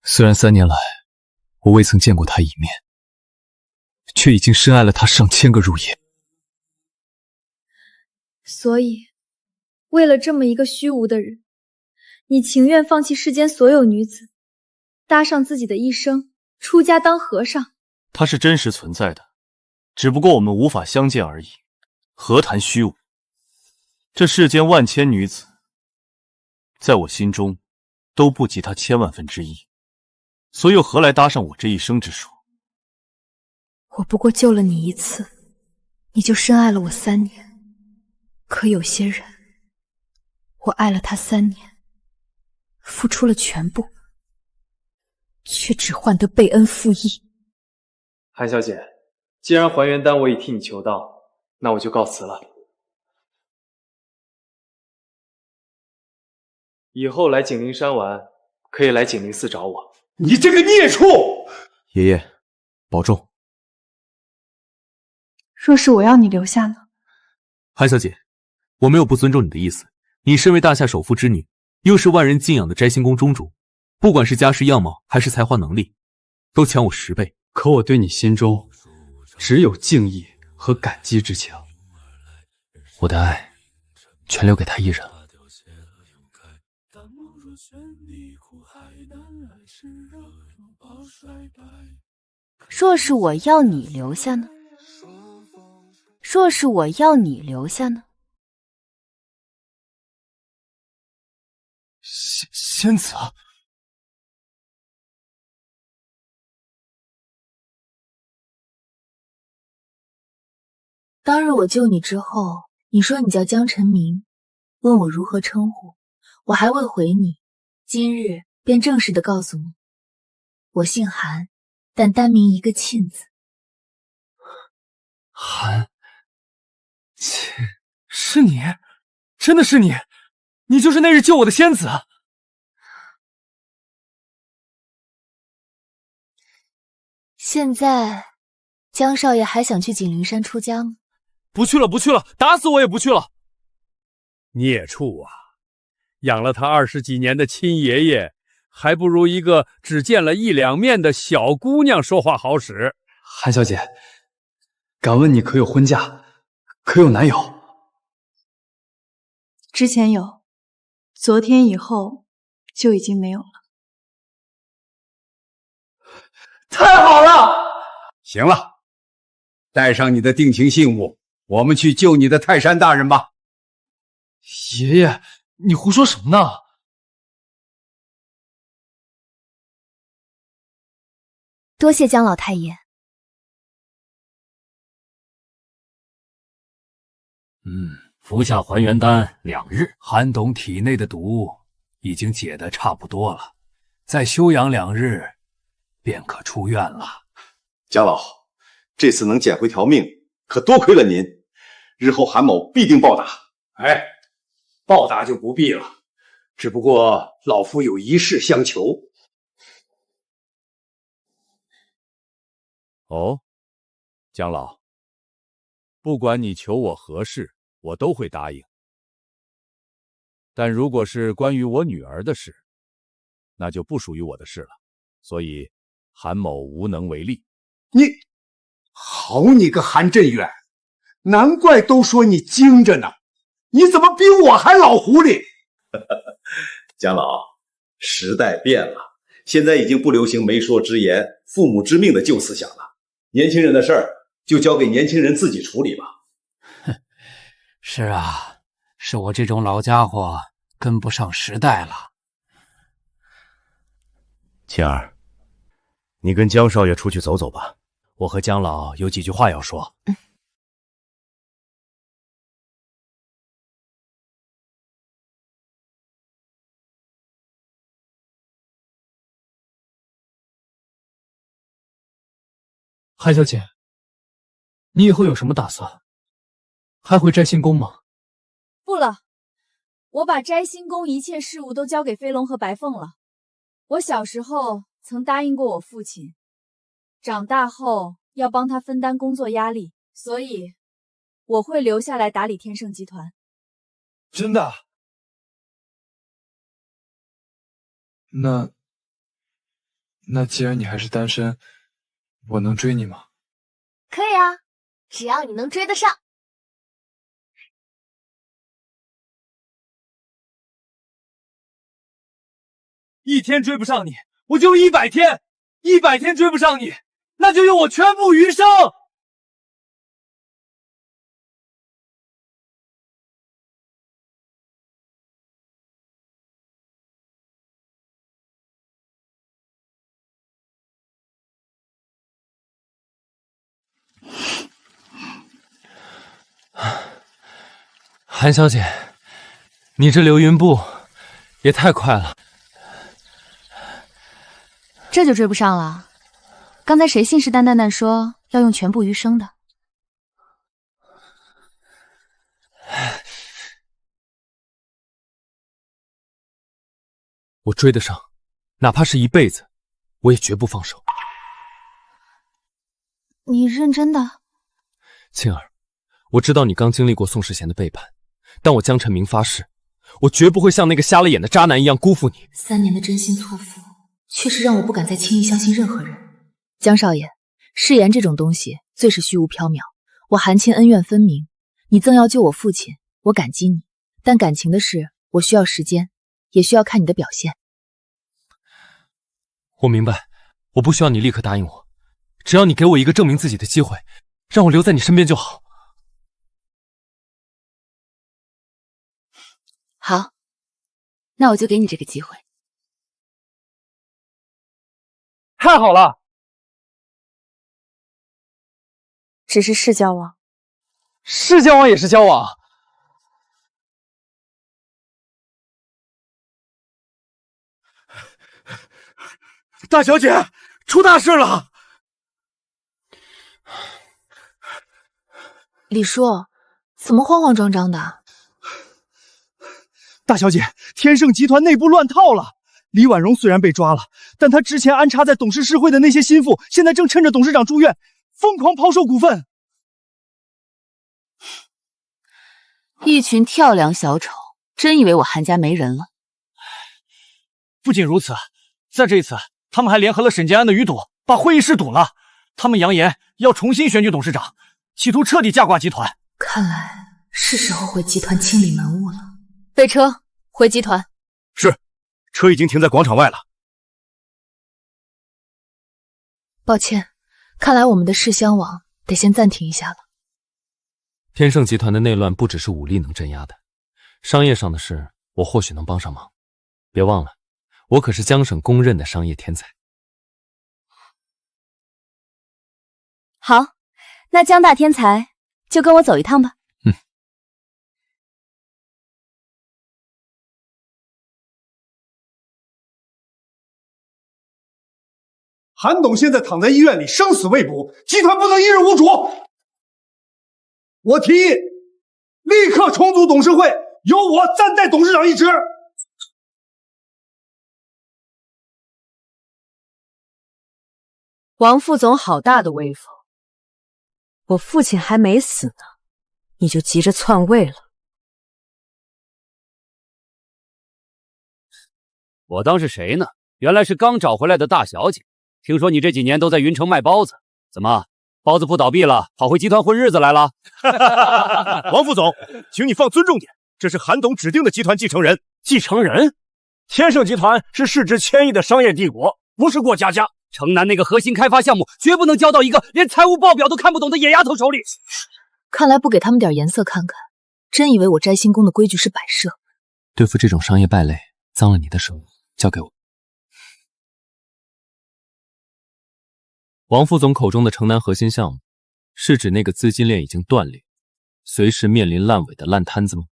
虽然3年来我未曾见过他一面，却已经深爱了他上千个入夜。所以，为了这么一个虚无的人，你情愿放弃世间所有女子，搭上自己的一生，出家当和尚？他是真实存在的，只不过我们无法相见而已，何谈虚无？这世间万千女子，在我心中都不及他千万分之一，所以又何来搭上我这一生之说？我不过救了你一次，你就深爱了我3年。可有些人，我爱了他3年，付出了全部，却只换得被恩负义。韩小姐，既然还原丹我已替你求到，那我就告辞了。以后来景灵山玩，可以来景灵寺找我。你这个孽畜！爷爷，保重。若是我要你留下呢？韩小姐，我没有不尊重你的意思。你身为大夏首富之女，又是万人敬仰的摘星宫中主，不管是家世样貌还是才华能力，都强我10倍。可我对你心中只有敬意和感激之情，我的爱全留给他一人了。若是我要你留下呢？若是我要你留下呢？仙子啊！当日我救你之后，你说你叫江晨明，问我如何称呼，我还未回你，今日便正式的告诉你，我姓韩，但单名一个沁字。韩，是你，真的是你，你就是那日救我的仙子。现在，江少爷还想去景灵山出家吗？不去了，不去了，打死我也不去了。孽畜啊，养了他20几年的亲爷爷，还不如一个只见了1两面的小姑娘说话好使。韩小姐，敢问你可有婚嫁，可有男友？之前有，昨天以后就已经没有了。太好了！行了，带上你的定情信物，我们去救你的泰山大人吧。爷爷，你胡说什么呢？多谢江老太爷。服下还原丹2日，韩董体内的毒已经解得差不多了，再休养2日，便可出院了。江老，这次能捡回条命，可多亏了您。日后韩某必定报答。哎，报答就不必了，只不过老夫有一事相求。哦，江老，不管你求我何事，我都会答应。但如果是关于我女儿的事，那就不属于我的事了，所以韩某无能为力。好你个韩振远，难怪都说你精着呢，你怎么比我还老狐狸？江老，时代变了，现在已经不流行媒妁之言、父母之命的旧思想了。年轻人的事儿就交给年轻人自己处理吧。是啊，是我这种老家伙跟不上时代了。晴儿，你跟江少爷出去走走吧，我和江老有几句话要说。韩小姐，你以后有什么打算？还回摘星宫吗？不了，我把摘星宫一切事务都交给飞龙和白凤了。我小时候曾答应过我父亲，长大后要帮他分担工作压力，所以我会留下来打理天盛集团。真的？那既然你还是单身，我能追你吗？可以啊，只要你能追得上。一天追不上你，我就100天；100天追不上你，那就用我全部余生。韩小姐，你这流云步也太快了。这就追不上了？刚才谁信誓旦旦地说要用全部余生的？我追得上，哪怕是一辈子，我也绝不放手。你认真的？庆儿，我知道你刚经历过宋世贤的背叛，但我江晨明发誓，我绝不会像那个瞎了眼的渣男一样辜负你。3年的真心错付，确实让我不敢再轻易相信任何人。江少爷，誓言这种东西最是虚无缥缈。我韩亲恩怨分明，你赠要救我父亲，我感激你，但感情的事，我需要时间，也需要看你的表现。我明白，我不需要你立刻答应我，只要你给我一个证明自己的机会，让我留在你身边就好。好，那我就给你这个机会。太好了！只是是交往，是交往也是交往。大小姐，出大事了！李叔，怎么慌慌张张的？大小姐，天盛集团内部乱套了。李婉容虽然被抓了，但她之前安插在董事室会的那些心腹，现在正趁着董事长住院，疯狂抛售股份。一群跳梁小丑，真以为我韩家没人了？不仅如此，在这一次，他们还联合了沈建安的余堵，把会议室堵了。他们扬言要重新选举董事长，企图彻底架挂集团。看来是时候回集团清理门务了。备车，回集团。是，车已经停在广场外了。抱歉，看来我们的事相往得先暂停一下了。天盛集团的内乱不只是武力能镇压的，商业上的事我或许能帮上忙。别忘了，我可是江省公认的商业天才。好，那江大天才就跟我走一趟吧。韩董现在躺在医院里，生死未卜，集团不能一日无主。我提议立刻重组董事会，由我暂代董事长一职。王副总好大的威风！我父亲还没死呢，你就急着篡位了？我当是谁呢？原来是刚找回来的大小姐。听说你这几年都在云城卖包子，怎么包子铺倒闭了，跑回集团混日子来了？王副总，请你放尊重点，这是韩董指定的集团继承人。继承人？天盛集团是市值1000亿的商业帝国，不是过家家。城南那个核心开发项目绝不能交到一个连财务报表都看不懂的野丫头手里。看来不给他们点颜色看看，真以为我摘星宫的规矩是摆设。对付这种商业败类，脏了你的手，交给我。王副总口中的城南核心项目，是指那个资金链已经断裂，随时面临烂尾的烂摊子吗？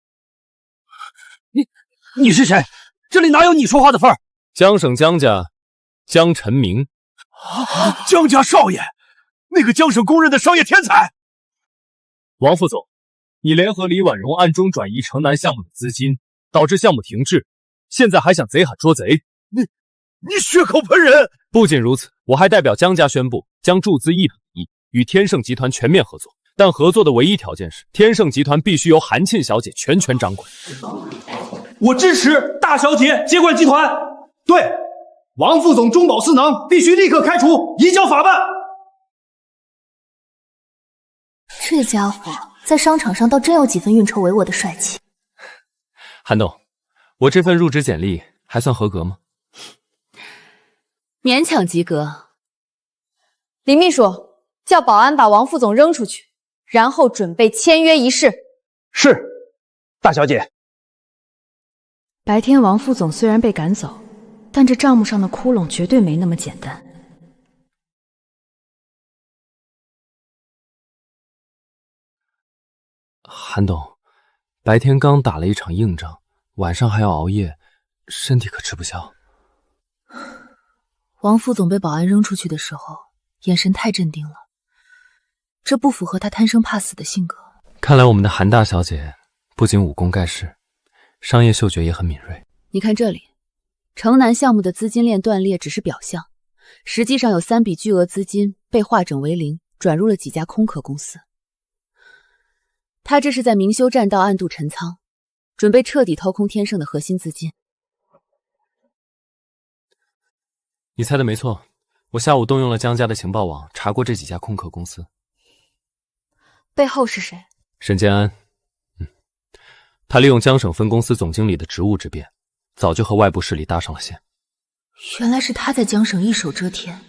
你是谁？这里哪有你说话的份儿？江省江家江晨明。江家少爷，那个江省公认的商业天才。王副总，你联合李婉容暗中转移城南项目的资金，导致项目停滞，现在还想贼喊捉贼？你血口喷人！不仅如此，我还代表江家宣布，将注资1等1，与天盛集团全面合作，但合作的唯一条件是天盛集团必须由韩沁小姐全权掌管。我支持大小姐接管集团。对，王副总中饱私囊，必须立刻开除，移交法办。这家伙在商场上倒真有几分运筹帷幄的帅气。韩董，我这份入职简历还算合格吗？勉强及格。李秘书，叫保安把王副总扔出去，然后准备签约仪式。是，大小姐。白天王副总虽然被赶走，但这账目上的窟窿绝对没那么简单。韩董，白天刚打了一场硬仗，晚上还要熬夜，身体可吃不消。王副总被保安扔出去的时候，眼神太镇定了，这不符合他贪生怕死的性格。看来我们的韩大小姐不仅武功盖世，商业嗅觉也很敏锐。你看这里，城南项目的资金链断裂只是表象，实际上有3笔巨额资金被化整为零，转入了几家空壳公司。他这是在明修栈道暗度陈仓，准备彻底掏空天盛的核心资金。你猜的没错，我下午动用了江家的情报网，查过这几家空壳公司。背后是谁？沈建安。他利用江省分公司总经理的职务之便，早就和外部势力搭上了线。原来是他在江省一手遮天，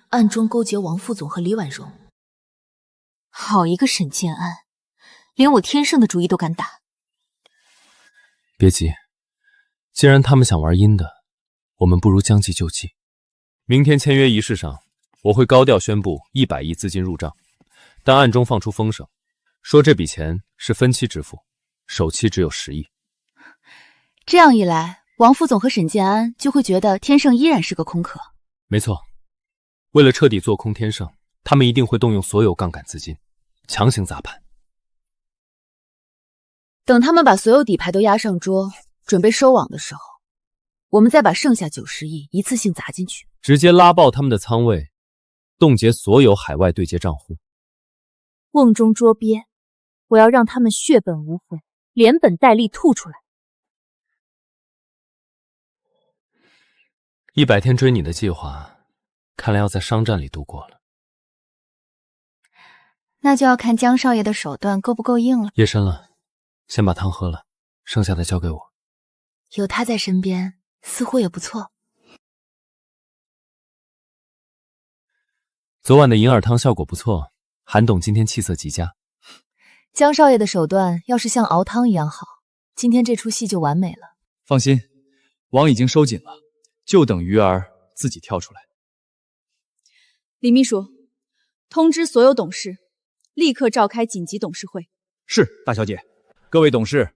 暗中勾结王副总和李婉容。好一个沈建安，连我天盛的主意都敢打。别急，既然他们想玩阴的，我们不如将计就计。明天签约仪式上，我会高调宣布100亿资金入账，但暗中放出风声，说这笔钱是分期支付，首期只有10亿。这样一来，王副总和沈建安就会觉得天盛依然是个空壳。没错，为了彻底做空天盛，他们一定会动用所有杠杆资金，强行砸盘。等他们把所有底牌都压上桌，准备收网的时候，我们再把剩下90亿一次性砸进去，直接拉爆他们的仓位，冻结所有海外对接账户。瓮中捉鳖，我要让他们血本无回，连本带利吐出来。100天追你的计划，看来要在商战里度过了。那就要看江少爷的手段够不够硬了。夜深了，先把汤喝了，剩下的交给我。有他在身边，似乎也不错。昨晚的银耳汤效果不错，韩董今天气色极佳。江少爷的手段要是像熬汤一样好，今天这出戏就完美了。放心，网已经收紧了，就等鱼儿自己跳出来。李秘书，通知所有董事，立刻召开紧急董事会。是，大小姐。各位董事，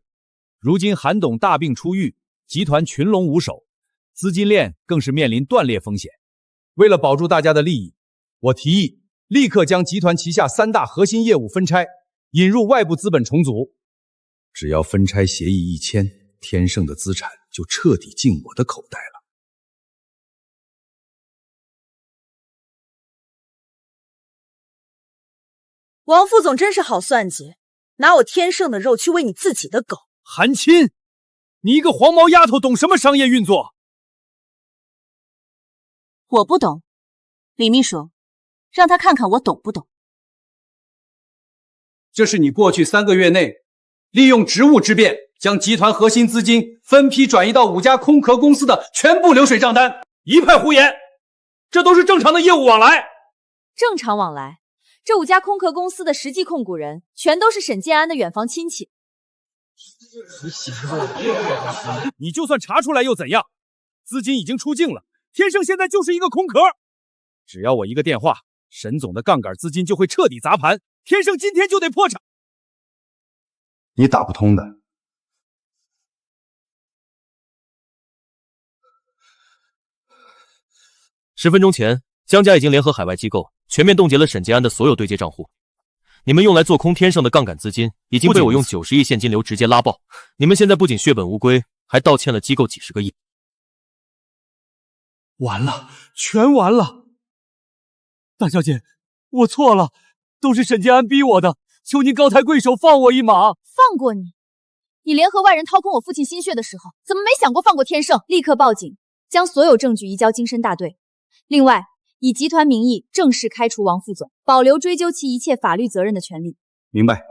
如今韩董大病初愈，集团群龙无首，资金链更是面临断裂风险。为了保住大家的利益，我提议立刻将集团旗下3大核心业务分拆，引入外部资本重组。只要分拆协议一签，天盛的资产就彻底进我的口袋了。王副总真是好算计，拿我天盛的肉去喂你自己的狗。韩沁，你一个黄毛丫头懂什么商业运作？我不懂，李秘书，让他看看我懂不懂。这是你过去3个月内利用职务之便，将集团核心资金分批转移到5家空壳公司的全部流水账单，一派胡言！这都是正常的业务往来。正常往来，这5家空壳公司的实际控股人全都是沈建安的远房亲戚。你就算查出来又怎样？资金已经出境了，天盛现在就是一个空壳。只要我一个电话，沈总的杠杆资金就会彻底砸盘，天盛今天就得破产。你打不通的。10分钟前，江家已经联合海外机构全面冻结了沈建安的所有对接账户。你们用来做空天盛的杠杆资金已经被我用90亿现金流直接拉爆。你们现在不仅血本无归，还倒欠了机构几10个亿。完了，全完了！大小姐，我错了，都是沈建安逼我的，求您高抬贵手放我一马。放过你？你联合外人掏空我父亲心血的时候，怎么没想过放过天盛？立刻报警，将所有证据移交京深大队。另外，以集团名义正式开除王副总，保留追究其一切法律责任的权利。明白。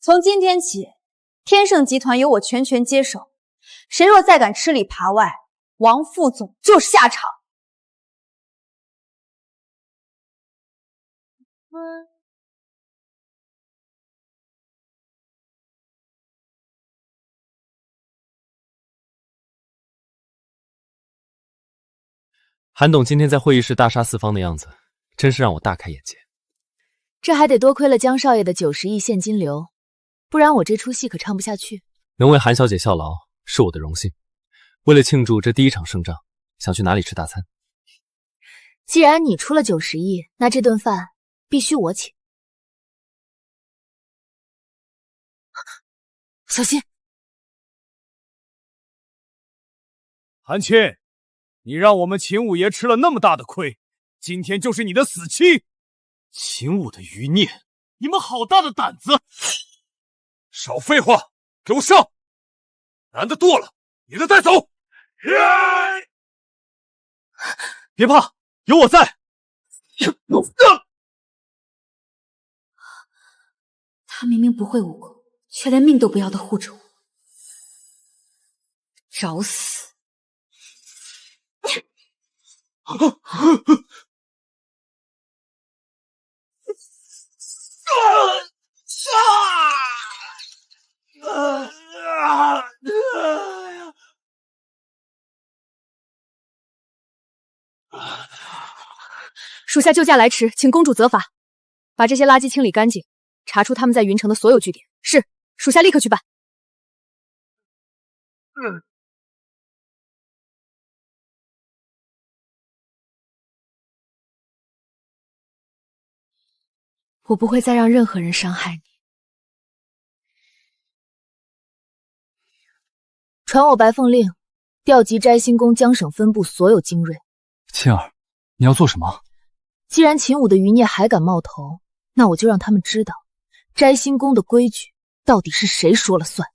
从今天起，天盛集团由我全权接手，谁若再敢吃里扒外，王副总就是下场。韩董今天在会议室大杀四方的样子，真是让我大开眼界。这还得多亏了江少爷的90亿现金流，不然我这出戏可唱不下去。能为韩小姐效劳是我的荣幸。为了庆祝这第一场胜仗，想去哪里吃大餐？既然你出了90亿，那这顿饭必须我请。小心！韩沁，你让我们秦五爷吃了那么大的亏，今天就是你的死期！秦武的余孽，你们好大的胆子！少废话，给我上！男的剁了，女的带走。别怕，有我在。他明明不会武功，却连命都不要的护着我，找死！属下救驾来迟，请公主责罚，把这些垃圾清理干净，查出他们在云城的所有据点。是，属下立刻去办。我不会再让任何人伤害你。传我白凤令，调集摘星宫江省分部所有精锐。沁儿，你要做什么？既然秦武的余孽还敢冒头，那我就让他们知道，摘星宫的规矩到底是谁说了算。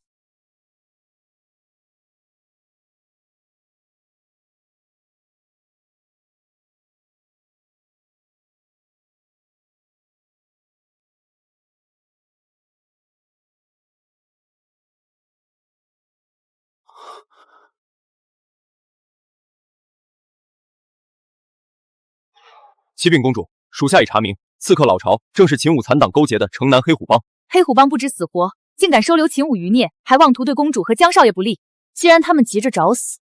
启禀公主，属下已查明，刺客老巢正是秦武残党勾结的城南黑虎帮。黑虎帮不知死活，竟敢收留秦武余孽，还妄图对公主和江少爷不利。既然他们急着找死，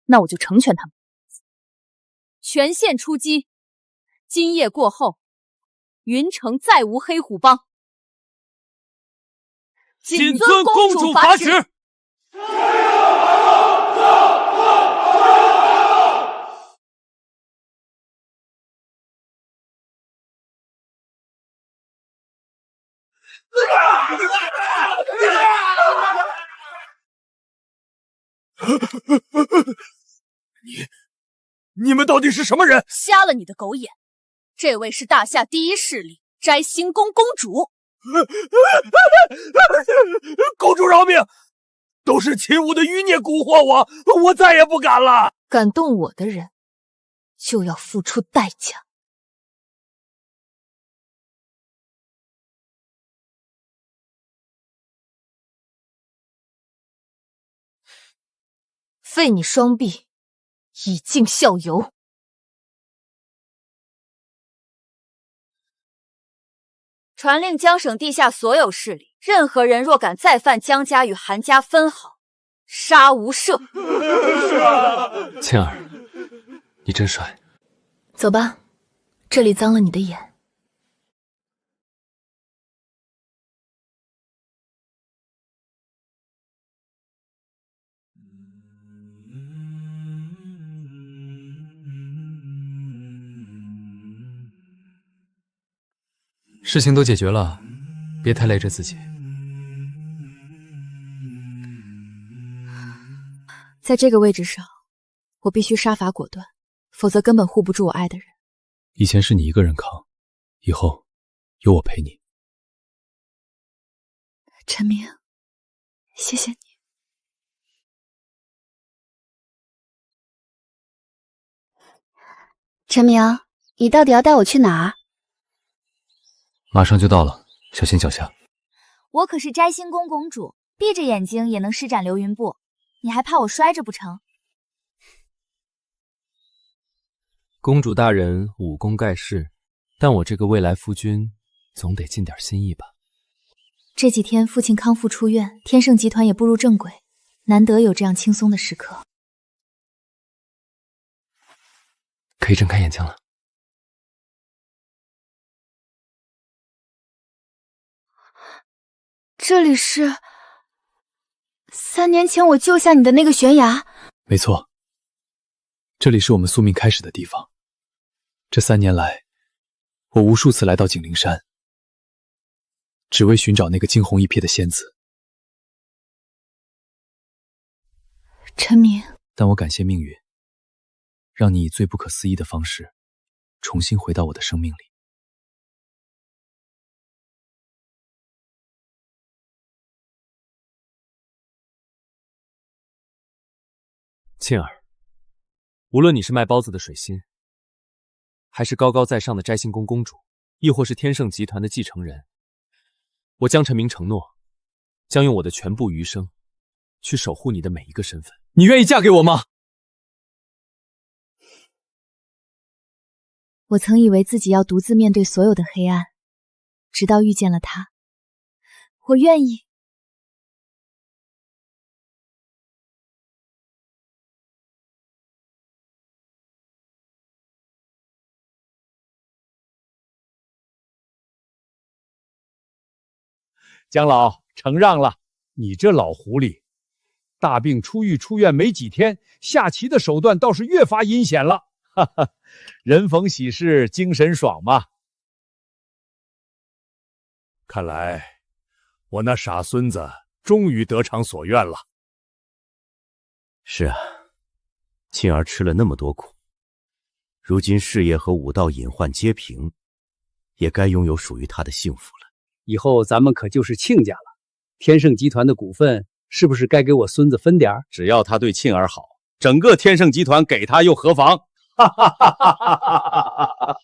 那我就成全他们，全线出击。今夜过后，云城再无黑虎帮。谨遵公主法旨。你们到底是什么人？瞎了你的狗眼！这位是大夏第一势力摘星宫公主。公主饶命！都是秦武的余孽蛊惑我，我再也不敢了。敢动我的人，就要付出代价。废你双臂，以儆效尤。传令江省地下所有势力，任何人若敢再犯江家与韩家分毫，杀无赦。沁儿，你真帅。走吧，这里脏了你的眼。事情都解决了，别太累着自己。在这个位置上，我必须杀伐果断，否则根本护不住我爱的人。以前是你一个人扛，以后有我陪你。陈明，谢谢你。陈明，你到底要带我去哪儿？马上就到了，小心脚下。我可是摘星宫公主，闭着眼睛也能施展流云步，你还怕我摔着不成？公主大人武功盖世，但我这个未来夫君总得尽点心意吧。这几天父亲康复出院，天盛集团也步入正轨，难得有这样轻松的时刻。可以睁开眼睛了。这里是3年前我救下你的那个悬崖。没错，这里是我们宿命开始的地方。这3年来，我无数次来到景灵山，只为寻找那个惊鸿一瞥的仙子。陈明，但我感谢命运，让你以最不可思议的方式重新回到我的生命里。沁儿，无论你是卖包子的水心，还是高高在上的摘星宫公主，亦或是天盛集团的继承人，我江辰明承诺，将用我的全部余生去守护你的每一个身份。你愿意嫁给我吗？我曾以为自己要独自面对所有的黑暗，直到遇见了他。我愿意。姜老承让了，你这老狐狸，大病初愈出院没几天，下棋的手段倒是越发阴险了。哈哈，人逢喜事精神爽嘛。看来我那傻孙子终于得偿所愿了。是啊，沁儿吃了那么多苦，如今事业和武道隐患皆平，也该拥有属于他的幸福了。以后咱们可就是亲家了，天盛集团的股份是不是该给我孙子分点儿？只要他对沁儿好，整个天盛集团给他又何妨？哈哈哈哈哈哈！